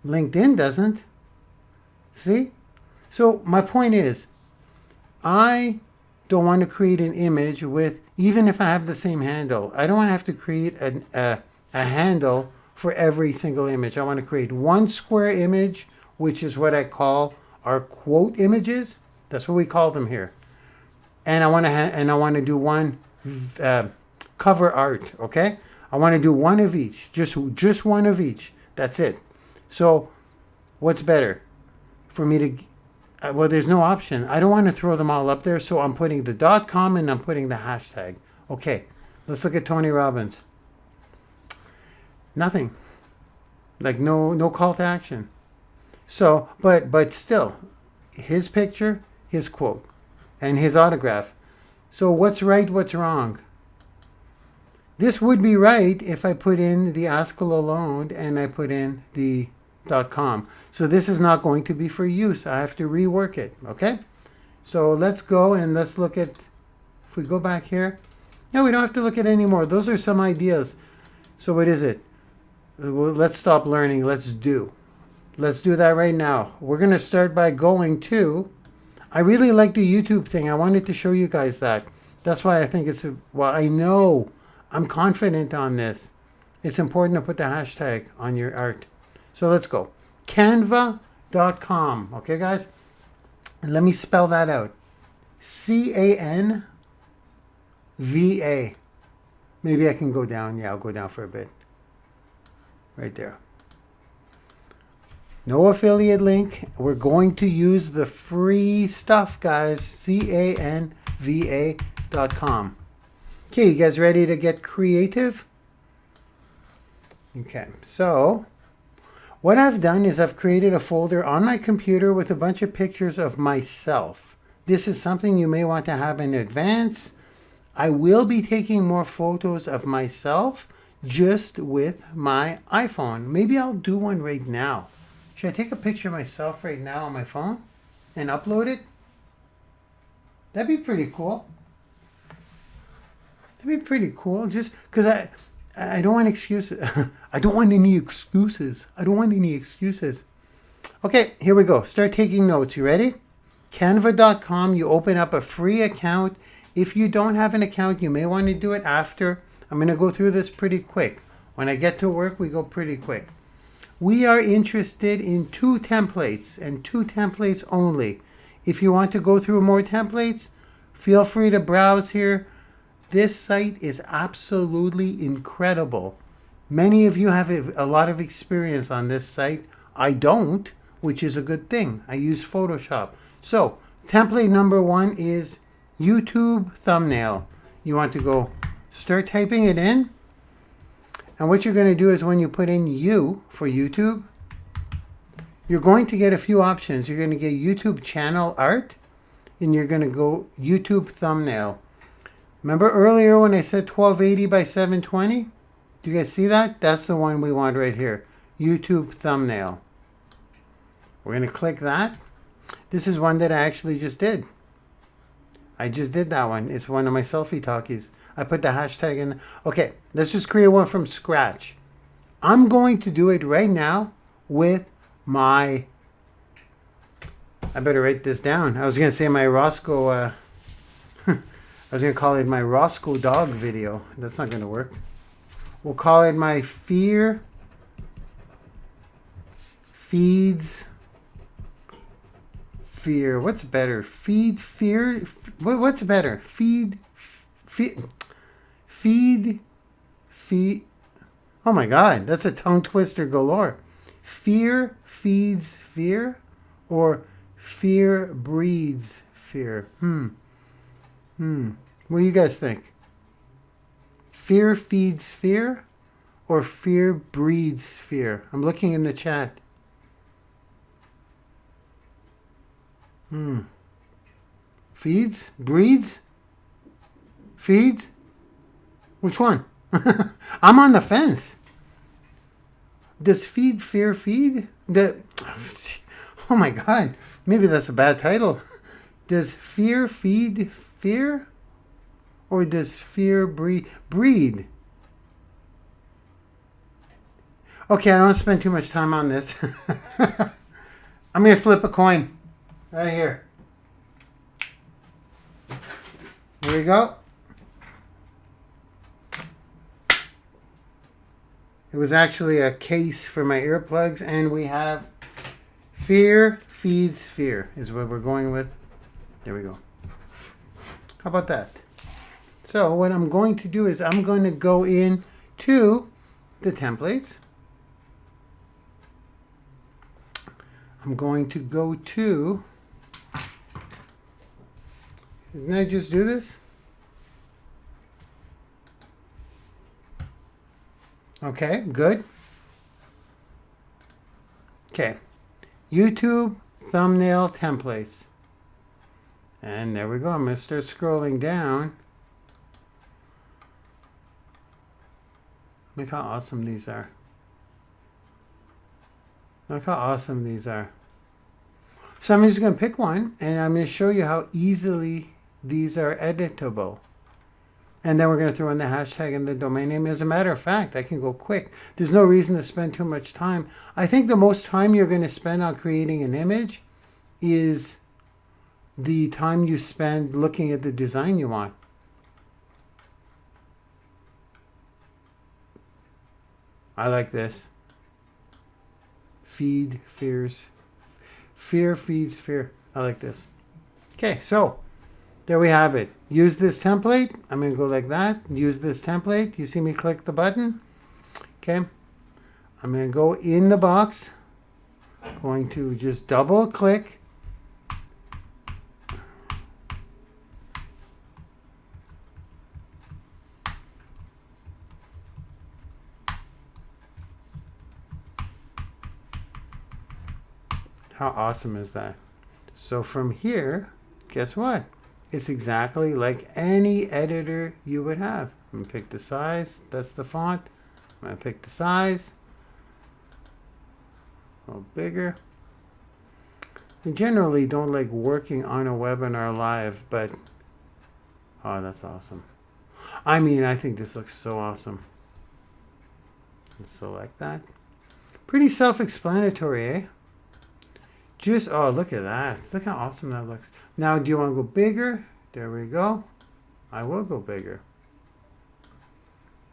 LinkedIn doesn't. See? So my point is, I don't want to create an image with, even if I have the same handle, I don't want to have to create a handle for every single image. I want to create one square image, which is what I call our quote images. That's what we call them here. And I want to do one cover art. Okay, I want to do one of each, just one of each. That's it. So what's better for me to? Well, there's no option. I don't want to throw them all up there, so I'm putting the .com and I'm putting the hashtag. Okay, let's look at Tony Robbins. Nothing. Like no call to action. So, but still, his picture, his quote, and his autograph. So what's right, what's wrong? This would be right if I put in the Ask Lalonde and I put in the .com. So this is not going to be for use. I have to rework it, okay? So let's go and let's look at, if we go back here, no, we don't have to look at any more. Those are some ideas. So what is it? Well, let's stop learning. Let's do. Let's do that right now. We're going to start by going to, I really like the YouTube thing. I wanted to show you guys that. That's why I think it's, well, I know I'm confident on this. It's important to put the hashtag on your art. So let's go. Canva.com. Okay, guys? And let me spell that out. Canva. Maybe I can go down. Yeah, I'll go down for a bit. Right there. No affiliate link. We're going to use the free stuff, guys. Canva.com. Okay, you guys ready to get creative? Okay, so what I've done is I've created a folder on my computer with a bunch of pictures of myself. This is something you may want to have in advance. I will be taking more photos of myself just with my iPhone. Maybe I'll do one right now. Should I take a picture of myself right now on my phone and upload it? That'd be pretty cool. That'd be pretty cool. Just because I don't want excuses. I don't want any excuses. I don't want any excuses. Okay, here we go. Start taking notes. You ready? Canva.com. You open up a free account. If you don't have an account, you may want to do it after. I'm going to go through this pretty quick. When I get to work, we go pretty quick. We are interested in 2 templates and 2 templates only. If you want to go through more templates, feel free to browse here. This site is absolutely incredible. Many of you have a lot of experience on this site. I don't, which is a good thing. I use Photoshop. So, template number 1 is YouTube thumbnail. You want to go start typing it in. And what you're going to do is when you put in U for YouTube, you're going to get a few options. You're going to get YouTube channel art, and you're going to go YouTube thumbnail. Remember earlier when I said 1280 by 720? Do you guys see that? That's the one we want right here. YouTube thumbnail. We're going to click that. This is one that I actually just did. I just did that one. It's one of my selfie talkies. I put the hashtag in. Okay, let's just create one from scratch. I'm going to do it right now with my, I better write this down. I was going to say my Roscoe, I was going to call it my Roscoe dog video. That's not going to work. We'll call it my Fear Feeds Fear. What's better? Feed Fear? What's better? Feed. Oh my God, that's a tongue twister galore. Fear feeds fear, or fear breeds fear. What do you guys think? Fear feeds fear, or fear breeds fear? I'm looking in the chat. Feeds? Breeds? Feeds? Which one? I'm on the fence. Does feed fear feed? Oh my God. Maybe that's a bad title. Does fear feed fear? Or does fear breed? Okay, I don't want to spend too much time on this. I'm going to flip a coin. Right here. Here we go. It was actually a case for my earplugs, and we have fear feeds fear is what we're going with. There we go. How about that? So what I'm going to do is I'm going to go in to the templates. I'm going to go to, didn't I just do this? Okay, good. Okay, YouTube thumbnail templates. And there we go. I'm going to start scrolling down. Look how awesome these are. Look how awesome these are. So I'm just going to pick one, and I'm going to show you how easily these are editable. And then we're going to throw in the hashtag and the domain name. As a matter of fact, I can go quick. There's no reason to spend too much time. I think the most time you're going to spend on creating an image is the time you spend looking at the design you want. I like this. Feed fears. Fear feeds fear. I like this. Okay, so there we have it. Use this template. I'm going to go like that. Use this template. You see me click the button. Okay. I'm going to go in the box. Going to just double click. How awesome is that? So from here, guess what? It's exactly like any editor you would have. I'm going to pick the size. That's the font. I'm going to pick the size. A little bigger. I generally don't like working on a webinar live, but oh, that's awesome. I mean, I think this looks so awesome. Let's select that. Pretty self-explanatory, eh? Just, oh, look at that. Look how awesome that looks. Now, do you want to go bigger? There we go. I will go bigger.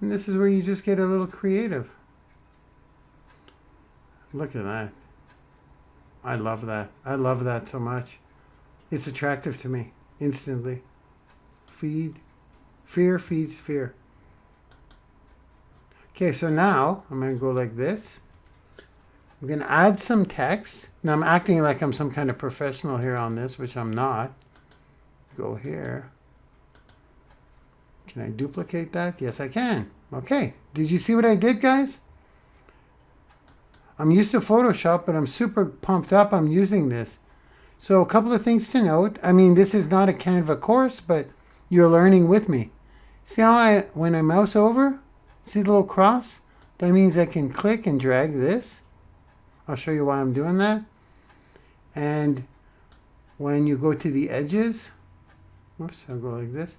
And this is where you just get a little creative. Look at that. I love that. I love that so much. It's attractive to me instantly. Feed. Fear feeds fear. Okay, so now I'm going to go like this. I'm going to add some text. Now I'm acting like I'm some kind of professional here on this, which I'm not. Go here. Can I duplicate that? Yes, I can. Okay. Did you see what I did, guys? I'm used to Photoshop, but I'm super pumped up. I'm using this. So a couple of things to note. I mean, this is not a Canva course, but you're learning with me. See how when I mouse over, see the little cross? That means I can click and drag this. I'll show you why I'm doing that. And when you go to the edges, whoops, I'll go like this.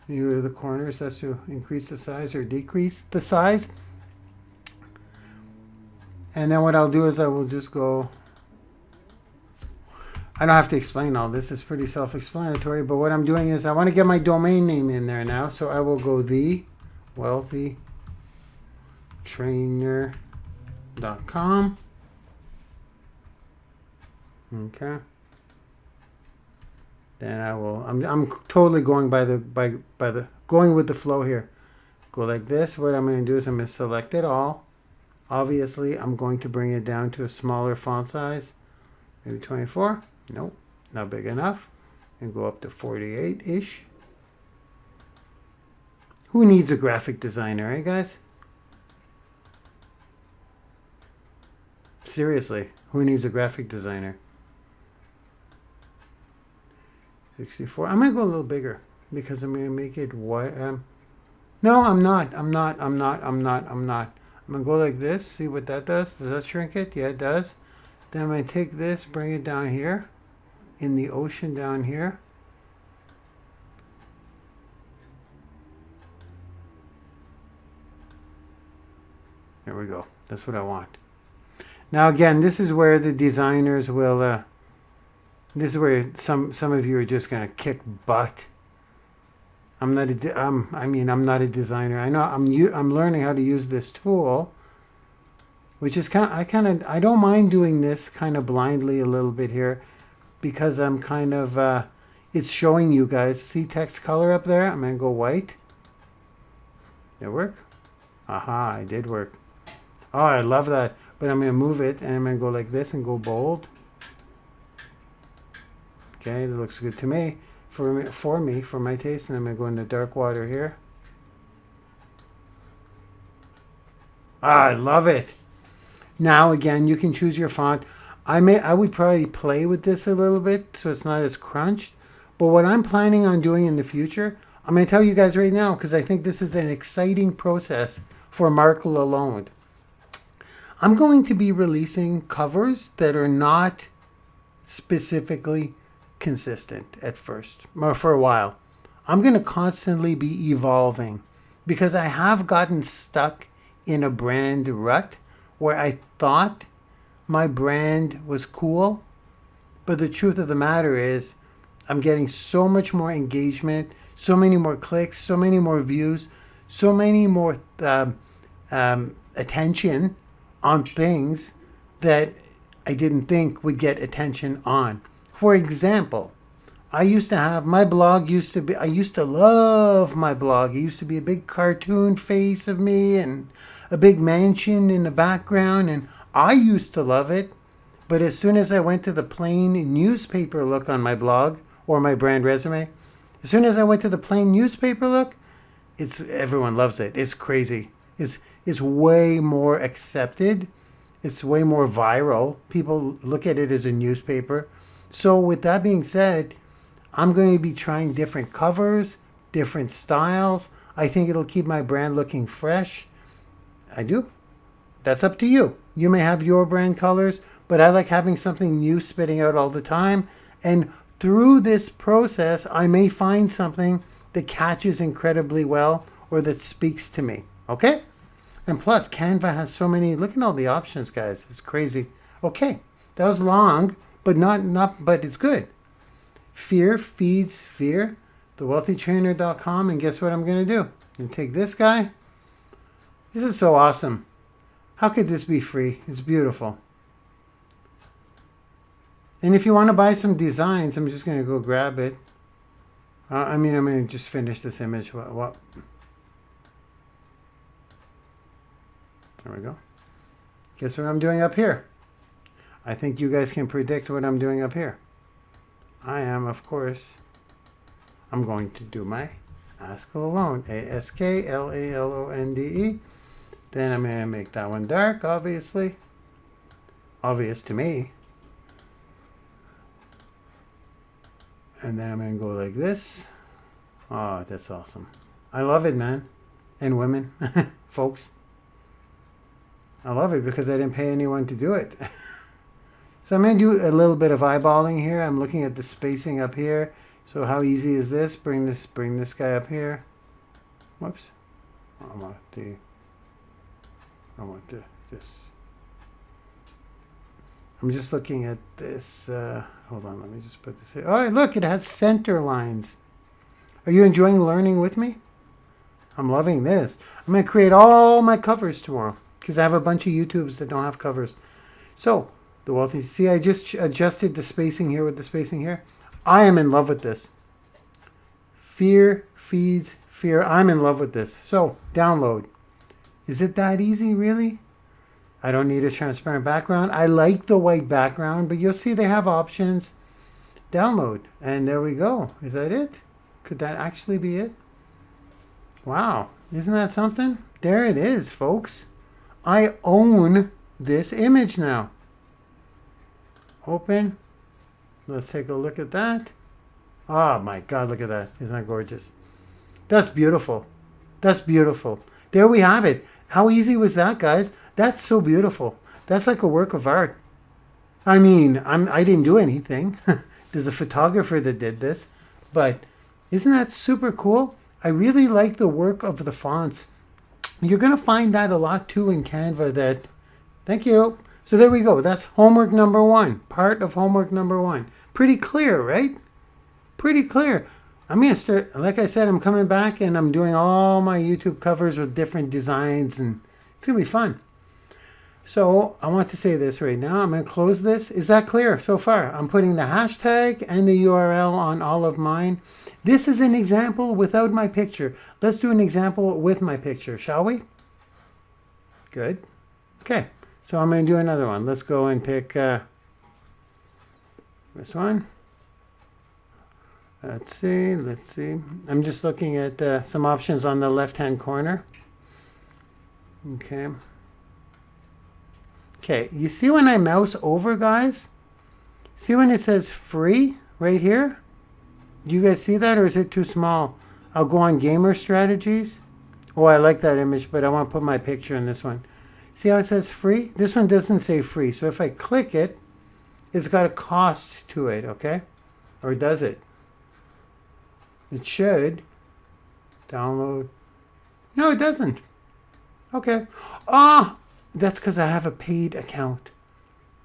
You go to the corners, that's to increase the size or decrease the size. And then what I'll do is I will just go, I don't have to explain all this, it's pretty self-explanatory, but what I'm doing is I want to get my domain name in there now, so I will go thewealthytrainer.com. Okay. Then I will. I'm totally going by the going with the flow here. Go like this. What I'm going to do is I'm going to select it all. Obviously, I'm going to bring it down to a smaller font size, maybe 24. Nope, not big enough. And go up to 48-ish. Who needs a graphic designer, eh, guys? Seriously, who needs a graphic designer? 64. I'm going to go a little bigger because I'm going to make it white. No, I'm not. I'm going to go like this. See what that does? Does that shrink it? Yeah, it does. Then I'm going to take this, bring it down here in the ocean down here. There we go. That's what I want. Now again, this is where the designers will this is where some of you are just going to kick butt. I'm not I'm not a designer. I know I'm learning how to use this tool, which is I don't mind doing this kind of blindly a little bit here, because I'm kind of it's showing you guys. See text color up there? I'm gonna go white. Did it work? Aha, it did work. Oh, I love that. But I'm gonna move it and I'm gonna go like this and go bold. Okay, that looks good to me. For my taste, and I'm gonna go into dark water here. Ah, I love it. Now again, you can choose your font. I would probably play with this a little bit so it's not as crunched. But what I'm planning on doing in the future, I'm going to tell you guys right now, because I think this is an exciting process for Marc Lalonde. I'm going to be releasing covers that are not specifically consistent at first, or for a while. I'm going to constantly be evolving, because I have gotten stuck in a brand rut where I thought my brand was cool, but the truth of the matter is I'm getting so much more engagement, so many more clicks, so many more views, so many more attention on things that I didn't think would get attention on. For example, I used to have my blog I used to love my blog. It used to be a big cartoon face of me and a big mansion in the background, and I used to love it. But as soon as I went to the plain newspaper look on my blog or my brand resume, as soon as I went to the plain newspaper look, everyone loves it. It's crazy. It's way more accepted. It's way more viral. People look at it as a newspaper. So with that being said, I'm going to be trying different covers, different styles. I think it'll keep my brand looking fresh. I do. That's up to you. You may have your brand colors, but I like having something new spitting out all the time. And through this process, I may find something that catches incredibly well or that speaks to me. Okay? And plus, Canva has so many. Look at all the options, guys. It's crazy. Okay, that was long, but but it's good. Fear feeds fear. TheWealthyTrainer.com, and guess what I'm going to do? I'm going to take this guy. This is so awesome. How could this be free? It's beautiful. And if you want to buy some designs, I'm just going to go grab it. I'm going to just finish this image. What? There we go. Guess what I'm doing up here? I think you guys can predict what I'm doing up here. I am, of course, I'm going to do my Ask Lalonde. ASKLALONDE. Then I'm going to make that one dark, obviously. Obvious to me. And then I'm going to go like this. Oh, that's awesome. I love it, man. And women, folks. I love it because I didn't pay anyone to do it. So I'm going to do a little bit of eyeballing here. I'm looking at the spacing up here. So how easy is this? Bring this guy up here. Whoops. I want this. I'm just looking at this. Hold on, let me just put this here. Oh, look, it has center lines. Are you enjoying learning with me? I'm loving this. I'm going to create all my covers tomorrow because I have a bunch of YouTubes that don't have covers. So, the wealthy. See, I just adjusted the spacing here with the spacing here. I am in love with this. Fear feeds fear. I'm in love with this. So, download. Is it that easy, really? I don't need a transparent background. I like the white background, but you'll see they have options. Download. And there we go. Is that it? Could that actually be it? Wow. Isn't that something? There it is, folks. I own this image now. Open. Let's take a look at that. Oh my God, look at that. Isn't that gorgeous? That's beautiful. That's beautiful. There we have it. How easy was that, guys? That's so beautiful. That's like a work of art. I mean, I didn't do anything. There's a photographer that did this. But isn't that super cool? I really like the work of the fonts. You're going to find that a lot too in Canva. Thank you. So there we go. That's homework number 1. Part of homework number 1. Pretty clear, right? Pretty clear. I'm going to start, like I said, I'm coming back and I'm doing all my YouTube covers with different designs, and it's going to be fun. So I want to say this right now. I'm going to close this. Is that clear so far? I'm putting the hashtag and the URL on all of mine. This is an example without my picture. Let's do an example with my picture, shall we? Good. Okay. So I'm going to do another one. Let's go and pick this one. Let's see. Let's see. I'm just looking at some options on the left-hand corner. Okay. Okay, you see when I mouse over, guys? See when it says free right here? Do you guys see that, or is it too small? I'll go on gamer strategies. Oh, I like that image, but I want to put my picture in this one. See how it says free? This one doesn't say free. So if I click it, it's got a cost to it, okay? Or does it? It should. Download. No, it doesn't. Okay. Ah! That's because I have a paid account.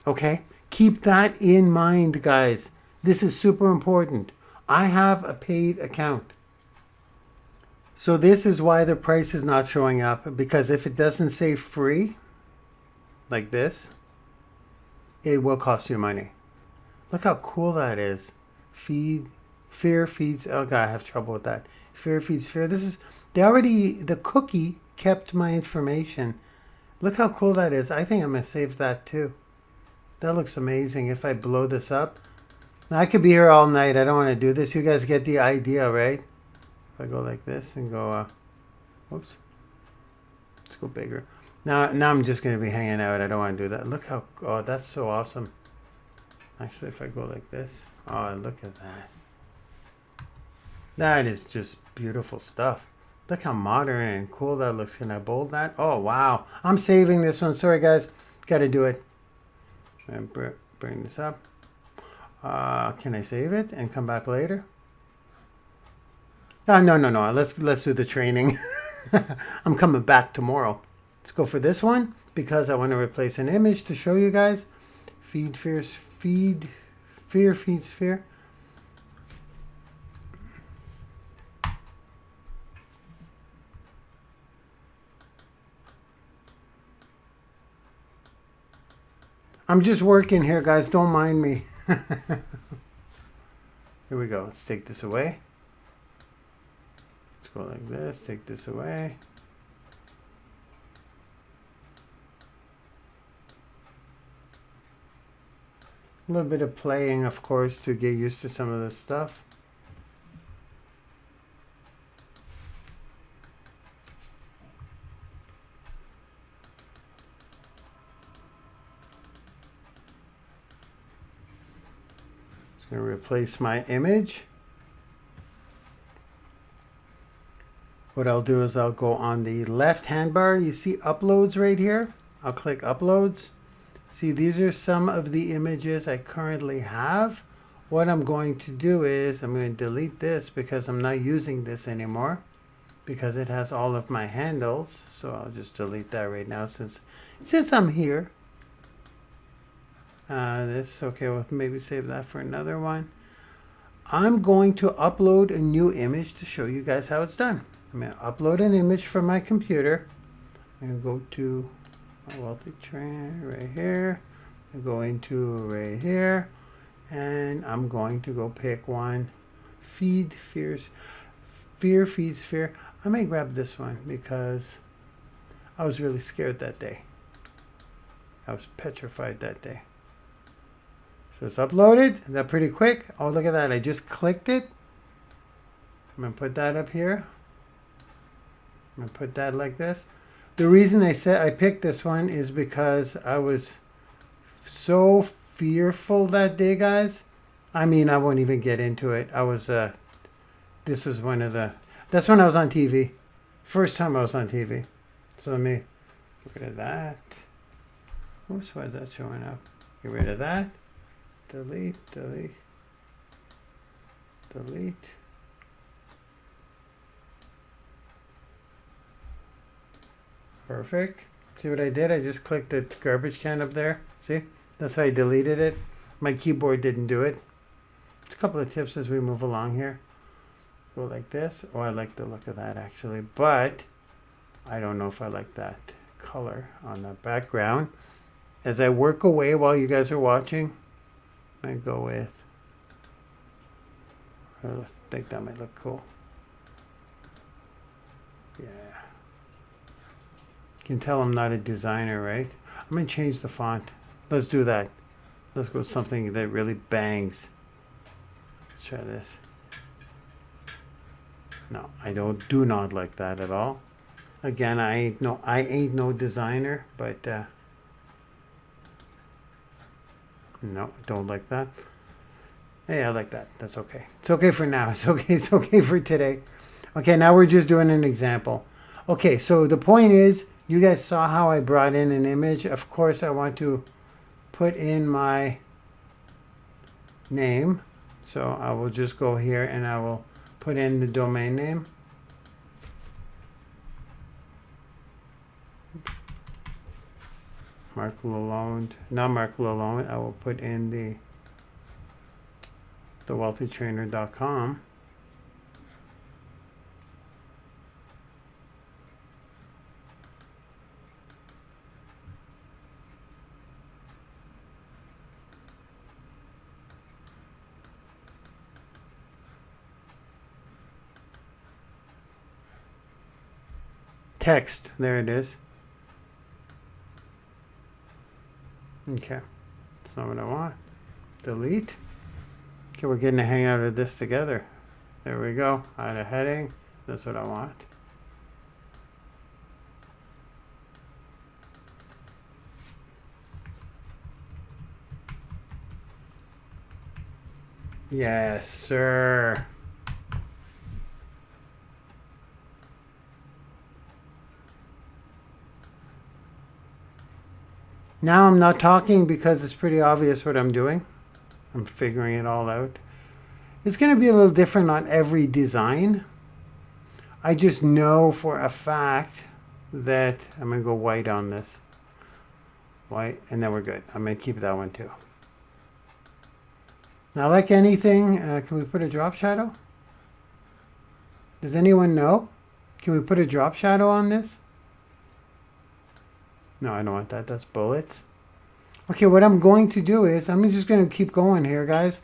Okay? Keep that in mind, guys. This is super important. I have a paid account. So this is why the price is not showing up. Because if it doesn't say free, like this, it will cost you money. Look how cool that is. Fear feeds. Oh God, I have trouble with that. Fear feeds fear. This is, the cookie kept my information. Look how cool that is. I think I'm going to save that too. That looks amazing. If I blow this up. Now, I could be here all night. I don't want to do this. You guys get the idea, right? If I go like this and go, whoops. Let's go bigger. Now I'm just going to be hanging out. I don't want to do that. Look how, oh, that's so awesome. Actually, if I go like this. Oh, look at that. That is just beautiful stuff. Look how modern and cool that looks. Can I bold that? Oh, wow. I'm saving this one. Sorry, guys. Got to do it. And bring this up. Can I save it and come back later? No. Let's do the training. I'm coming back tomorrow. Let's go for this one because I want to replace an image to show you guys. Fear feeds fear. I'm just working here, guys. Don't mind me. Here we go. Let's take this away. Let's go like this. Take this away. A little bit of playing, of course, to get used to some of this stuff. Going to replace my image. What I'll do is I'll go on the left hand bar. You see uploads right here. I'll click uploads. See, these are some of the images I currently have. What I'm going to do is I'm going to delete this because I'm not using this anymore because it has all of my handles. So I'll just delete that right now since I'm here. Okay, we'll maybe save that for another one. I'm going to upload a new image to show you guys how it's done. I'm going to upload an image from my computer. I'm going to go to my wealthy trend right here. I go into right here, and I'm going to go pick one. Fear feeds fear. I may grab this one because I was really scared that day. I was petrified that day. So it's uploaded. That's pretty quick. Oh, look at that. I just clicked it. I'm going to put that up here. I'm going to put that like this. The reason I picked this one is because I was so fearful that day, guys. I mean, I won't even get into it. This was that's when I was on TV. First time I was on TV. So let me get rid of that. Oops, why is that showing up? Get rid of that. Delete. Perfect. See what I did? I just clicked the garbage can up there. See? That's how I deleted it. My keyboard didn't do it. It's a couple of tips as we move along here. go like this. Oh, I like the look of that actually, but I don't know if I like that color on the background. As I work away while you guys are watching, I go with, I think that might look cool. Yeah. You can tell I'm not a designer, right? I'm going to change the font. Let's do that. Let's go with something that really bangs. Let's try this. No, I do not like that at all. Again, I ain't no designer, but no, don't like that. Hey, I like that. That's okay. It's okay for now. It's okay. It's okay for today. Okay, now we're just doing an example. Okay, so the point is, you guys saw how I brought in an image. Of course, I want to put in my name. So I will just go here and I will put in the domain name. Marc Lalonde, not Marc Lalonde. I will put in the wealthytrainer.com. Text, there it is. Okay, that's not what I want. Delete. Okay, we're getting a hang out of this together. There we go. Add a heading. That's what I want. Yes, sir. Now I'm not talking because it's pretty obvious what I'm doing. I'm figuring it all out. It's going to be a little different on every design. I just know for a fact that I'm going to go white on this. White, and then we're good. I'm going to keep that one too. Now, like anything, can we put a drop shadow? Does anyone know? Can we put a drop shadow on this? No, I don't want that. That's bullets. Okay, what I'm going to do is, I'm just going to keep going here, guys,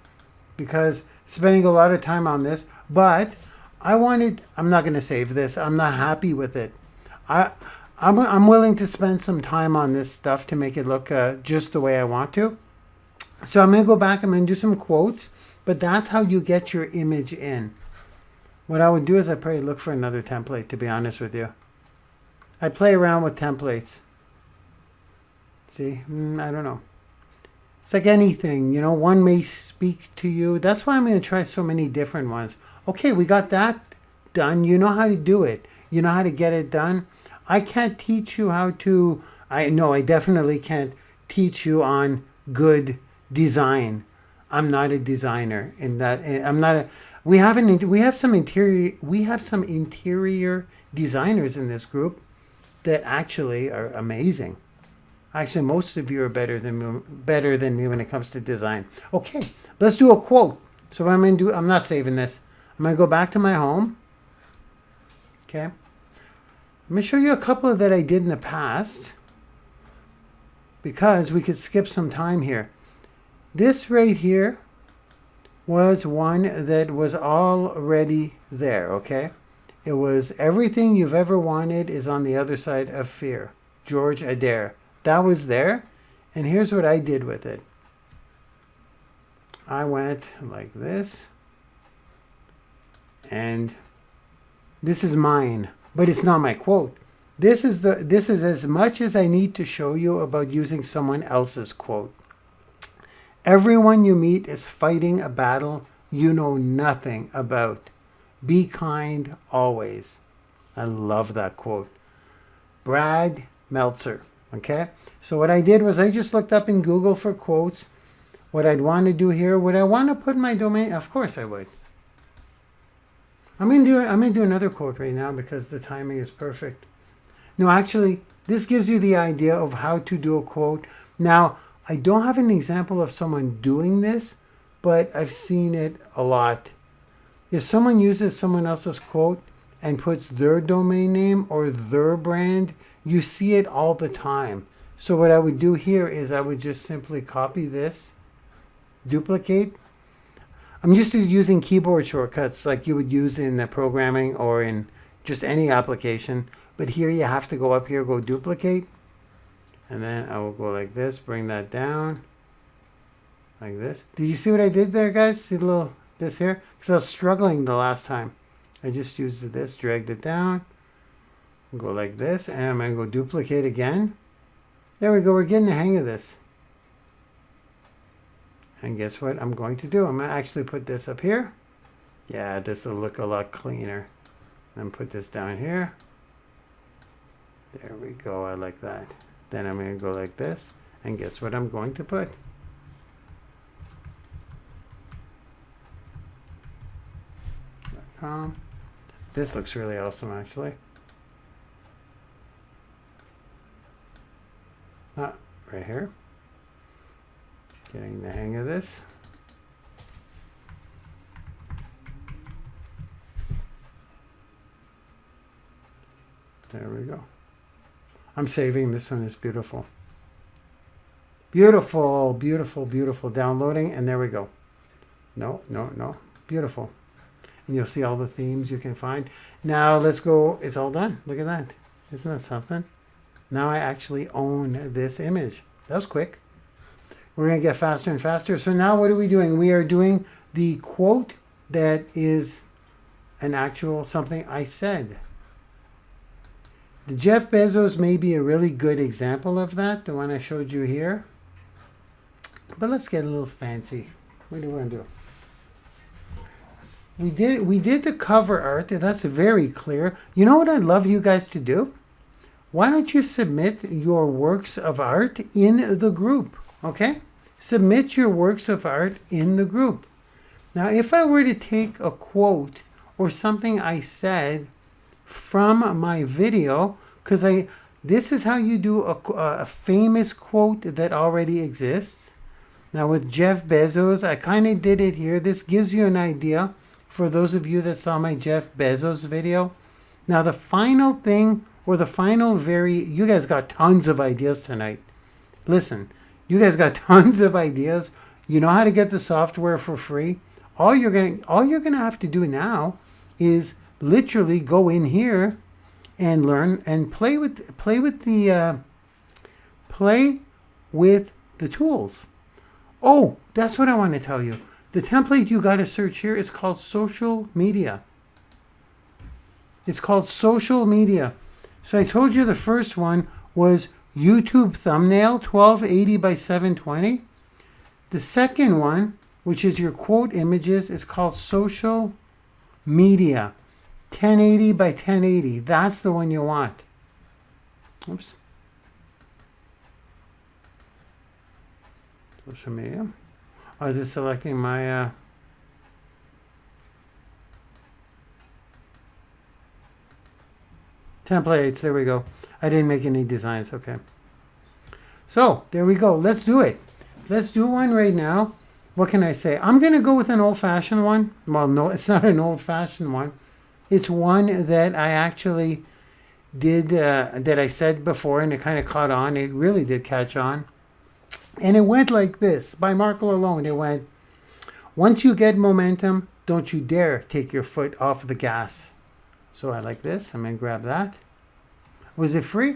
because spending a lot of time on this, but I'm not going to save this. I'm not happy with it. I'm willing to spend some time on this stuff to make it look just the way I want to. So I'm going to go back, I'm going to do some quotes, but that's how you get your image in. What I would do is I'd probably look for another template, to be honest with you. I'd play around with templates. See, I don't know. It's like anything, you know, one may speak to you. That's why I'm going to try so many different ones. Okay, we got that done. You know how to do it. You know how to get it done. I can't teach you how to, I definitely can't teach you on good design. I'm not a designer in that. I'm not a, we have some interior designers in this group that actually are amazing. Actually, most of you are better than me when it comes to design. Okay, let's do a quote. So what I'm going to do, I'm not saving this. I'm going to go back to my home. Okay. I'm going to show you a couple that I did in the past because we could skip some time here. This right here was one that was already there, okay? It was everything you've ever wanted is on the other side of fear. George Adair. That was there, and here's what I did with it. I went like this, and this is mine, but it's not my quote. This is as much as I need to show you about using someone else's quote. Everyone you meet is fighting a battle you know nothing about. Be kind always. I love that quote. Brad Meltzer. Okay, so what I did was I just looked up in Google for quotes. What I'd want to do here, would I want to put my domain? Of course I would. I'm gonna do another quote right now because the timing is perfect. No, actually, this gives you the idea of how to do a quote. Now, I don't have an example of someone doing this, but I've seen it a lot. If someone uses someone else's quote and puts their domain name or their brand, you see it all the time. So what I would do here is I would just simply copy this, duplicate. I'm used to using keyboard shortcuts like you would use in programming or in just any application. But here you have to go up here, go duplicate. And then I will go like this, bring that down. Like this. Did you see what I did there, guys? See the little, this here? Because I was struggling the last time. I just used this, dragged it down. Go like this, and I'm going to go duplicate again. There we go, we're getting the hang of this. And guess what I'm going to do? I'm going to actually put this up here. Yeah, this will look a lot cleaner. Then put this down here. There we go, I like that. Then I'm going to go like this, and guess what I'm going to put? This looks really awesome, actually. Right here. Getting the hang of this. There we go. I'm saving. This one is beautiful. Beautiful, beautiful, beautiful. Downloading, and there we go. No. Beautiful. And you'll see all the themes you can find. Now let's go. It's all done. Look at that. Isn't that something? Now I actually own this image. That was quick. We're going to get faster and faster. So now what are we doing? We are doing the quote that is an actual something I said. The Jeff Bezos may be a really good example of that, the one I showed you here. But let's get a little fancy. What do we want to do? We did the cover art. That's very clear. You know what I'd love you guys to do? Why don't you submit your works of art in the group? Okay? Submit your works of art in the group. Now, if I were to take a quote or something I said from my video, because this is how you do a famous quote that already exists. Now with Jeff Bezos, I kind of did it here. This gives you an idea for those of you that saw my Jeff Bezos video. Now the final thing, or the final you guys got tons of ideas tonight. Listen, you guys got tons of ideas. You know how to get the software for free. All you're gonna have to do now is literally go in here and learn and play with the tools. Oh, that's what I want to tell you. The template you got to search here is called social media. It's called social media. So I told you the first one was YouTube thumbnail 1280 by 720. The second one, which is your quote images, is called social media 1080 by 1080. That's the one you want. Oops. Social media. I was just selecting my templates. There we go. I didn't make any designs. Okay. So there we go. Let's do it. Let's do one right now. What can I say? I'm going to go with an old-fashioned one. Well, no, it's not an old-fashioned one. It's one that I actually did, that I said before, and it kind of caught on. It really did catch on. And it went like this, by Marc Lalonde. It went, once you get momentum, don't you dare take your foot off the gas. So I like this. I'm going to grab that. Was it free?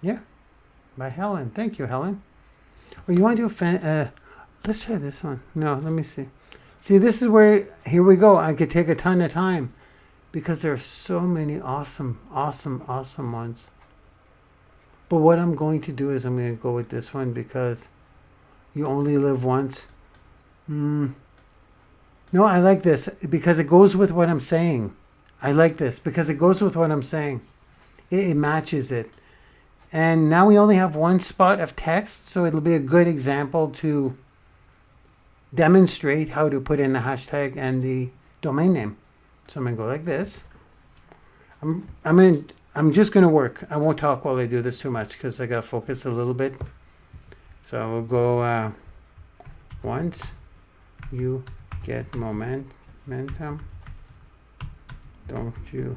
Yeah. By Helen. Thank you, Helen. Or you want to do let's try this one. No, let me see. See, this is where, here we go. I could take a ton of time because there are so many awesome ones. But what I'm going to do is I'm going to go with this one because you only live once. No, I like this because it goes with what I'm saying. I like this because it goes with what I'm saying. It matches it. And now we only have one spot of text, so it'll be a good example to demonstrate how to put in the hashtag and the domain name. So I'm going to go like this. I'm just going to work. I won't talk while I do this too much because I got to focus a little bit. So I will go Once you get momentum, don't you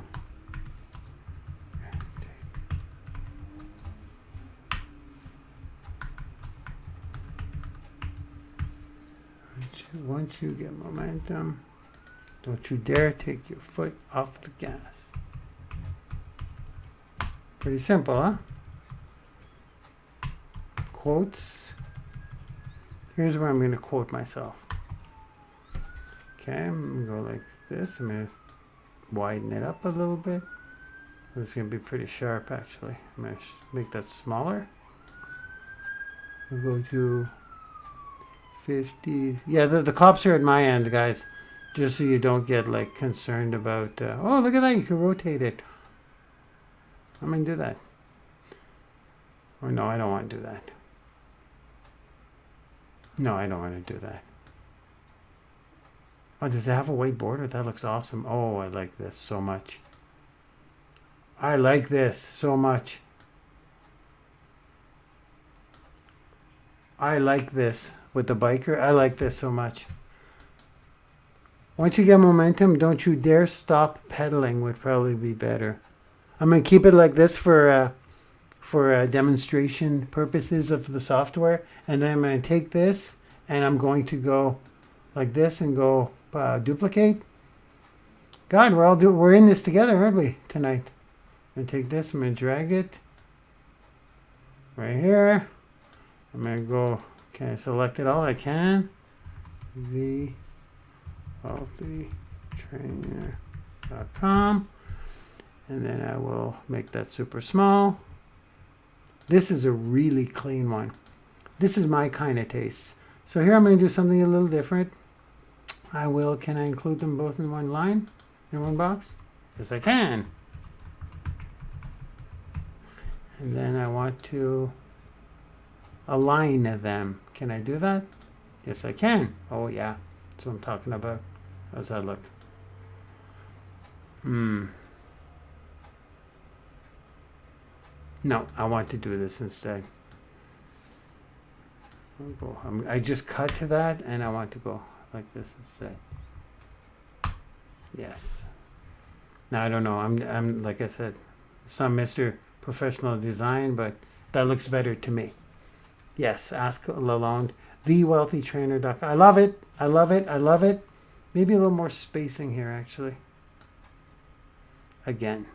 once you get momentum, don't you dare take your foot off the gas. Pretty simple, huh? Quotes. Here's where I'm going to quote myself. Okay, I'm going to go like this. I'm going to widen it up a little bit. It's going to be pretty sharp, actually. I'm going to make that smaller. We'll go to 50. Yeah, the cops are at my end, guys. Just so you don't get like concerned about, oh, look at that. You can rotate it. I'm going to do that. Or no, I don't want to do that. No, I don't want to do that. Oh, does it have a white border? That looks awesome. Oh, I like this so much. I like this so much. I like this with the biker. I like this so much. Once you get momentum, don't you dare stop pedaling would probably be better. I'm going to keep it like this for demonstration purposes of the software. And then I'm going to take this and I'm going to go like this and go duplicate. God, we're in this together, aren't we, tonight? I'm going to take this, I'm going to drag it right here. I'm going to go, okay, select it all I can. The healthytrainer.com. And then I will make that super small. This is a really clean one. This is my kind of taste. So here I'm going to do something a little different. Can I include them both in one line? In one box? Yes, I can. And then I want to align them. Can I do that? Yes, I can. Oh, yeah. That's what I'm talking about. How does that look? No, I want to do this instead. I just cut to that and I want to go like this instead. Yes. Now I don't know. I'm like I said, it's not Mr. Professional Design, but that looks better to me. Yes, ask Lalonde, thewealthytrainer.com. I love it. I love it. I love it. Maybe a little more spacing here, actually. Again.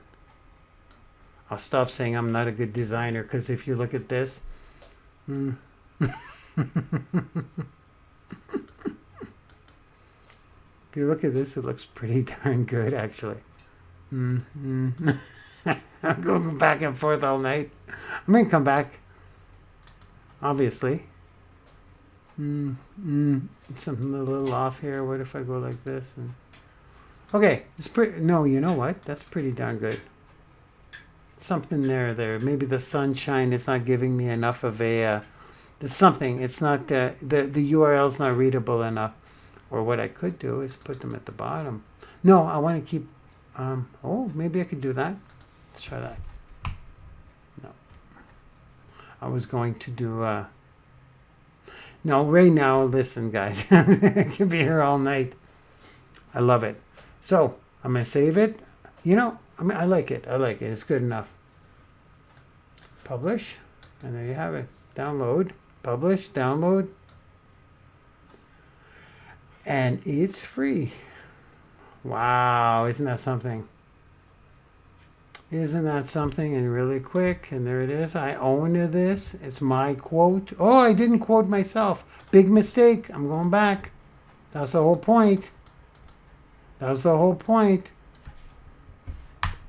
I'll stop saying I'm not a good designer, because if you look at this, if you look at this, it looks pretty darn good, actually. I'm going back and forth all night. I'm going to come back, obviously. Something a little off here. What if I go like this? Okay, it's pretty. No, you know what? That's pretty darn good. Something there. Maybe the sunshine is not giving me enough of a. There's something. It's not the URL's not readable enough. Or what I could do is put them at the bottom. No, I want to keep. Oh, maybe I could do that. Let's try that. No. I was going to do. No, right now, listen, guys. I could be here all night. I love it. So I'm gonna save it. You know, I like it. I like it. It's good enough. Publish, and there you have it. Download, publish, download, and it's free. Wow, isn't that something? Isn't that something? And really quick, and there it is. I own this. It's my quote. Oh, I didn't quote myself. Big mistake. I'm going back. That was the whole point. That was the whole point.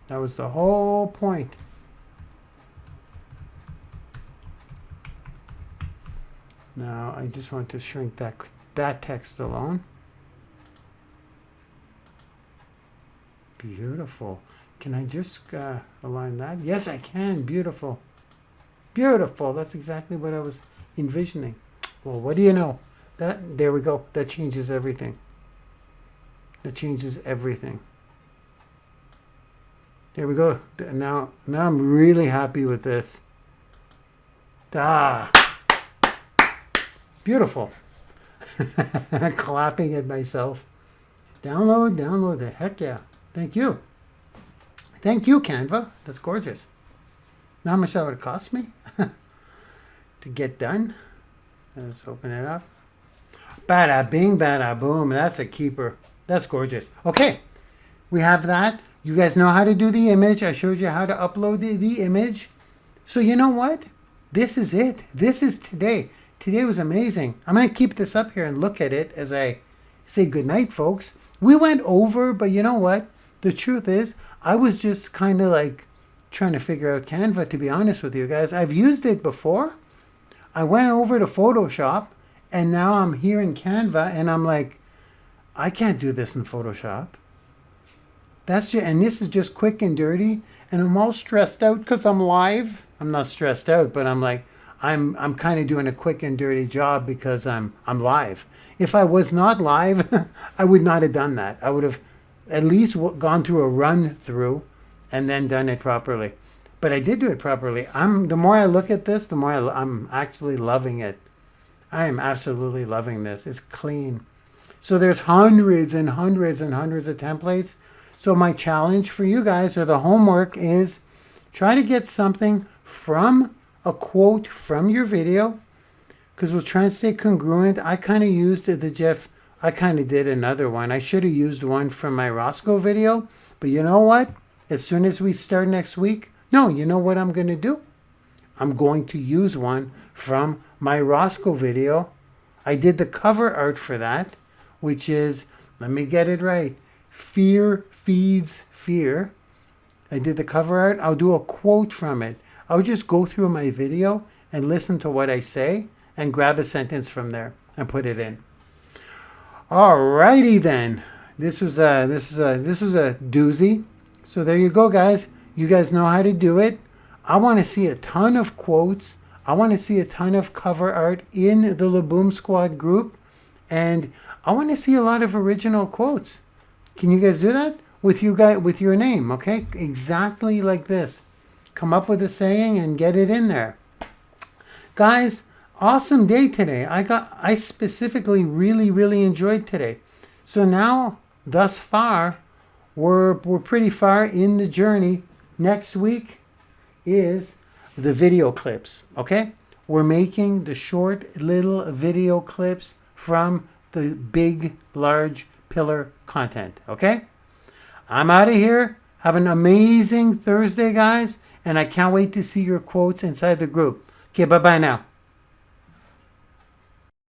That was the whole point. Now I just want to shrink that text alone. Beautiful. Can I just align that? Yes, I can. Beautiful. Beautiful. That's exactly what I was envisioning. Well, what do you know? There we go. That changes everything. That changes everything. There we go. Now I'm really happy with this. Beautiful. Clapping at myself. Download the heck yeah. Thank you. Thank you, Canva. That's gorgeous. Now how much that would cost me to get done. Let's open it up. Bada bing, bada boom. That's a keeper. That's gorgeous. Okay, we have that. You guys know how to do the image. I showed you how to upload the image. So you know what? This is it. This is today. Today was amazing. I'm going to keep this up here and look at it as I say goodnight, folks. We went over, but you know what? The truth is, I was just kind of like trying to figure out Canva, to be honest with you guys. I've used it before. I went over to Photoshop, and now I'm here in Canva, and I'm like, I can't do this in Photoshop. And this is just quick and dirty, and I'm all stressed out because I'm live. I'm not stressed out, but I'm like, I'm kind of doing a quick and dirty job because I'm live. If I was not live, I would not have done that. I would have at least gone through a run through and then done it properly. But I did do it properly. The more I look at this, the more I'm actually loving it. I am absolutely loving this. It's clean. So there's hundreds and hundreds and hundreds of templates. So my challenge for you guys, or the homework, is try to get something from a quote from your video, because we're trying to stay congruent. I kind of used I kind of did another one. I should have used one from my Roscoe video, but you know what? As soon as we start next week, you know what I'm going to do? I'm going to use one from my Roscoe video. I did the cover art for that, which is, let me get it right, Fear Feeds Fear. I did the cover art. I'll do a quote from it. I'll just go through my video and listen to what I say and grab a sentence from there and put it in. Alrighty then. This was a doozy. So there you go, guys. You guys know how to do it. I want to see a ton of quotes. I want to see a ton of cover art in the Laboom Squad group, and I want to see a lot of original quotes. Can you guys do that with your name? Okay, exactly like this. Come up with a saying and get it in there, guys. Awesome day today. I specifically really enjoyed today. So now, thus far, we're pretty far in the journey. Next week is the video clips. Okay, we're making the short little video clips from the big large pillar content. Okay, I'm out of here. Have an amazing Thursday, guys, and I can't wait to see your quotes inside the group. Okay, bye bye now.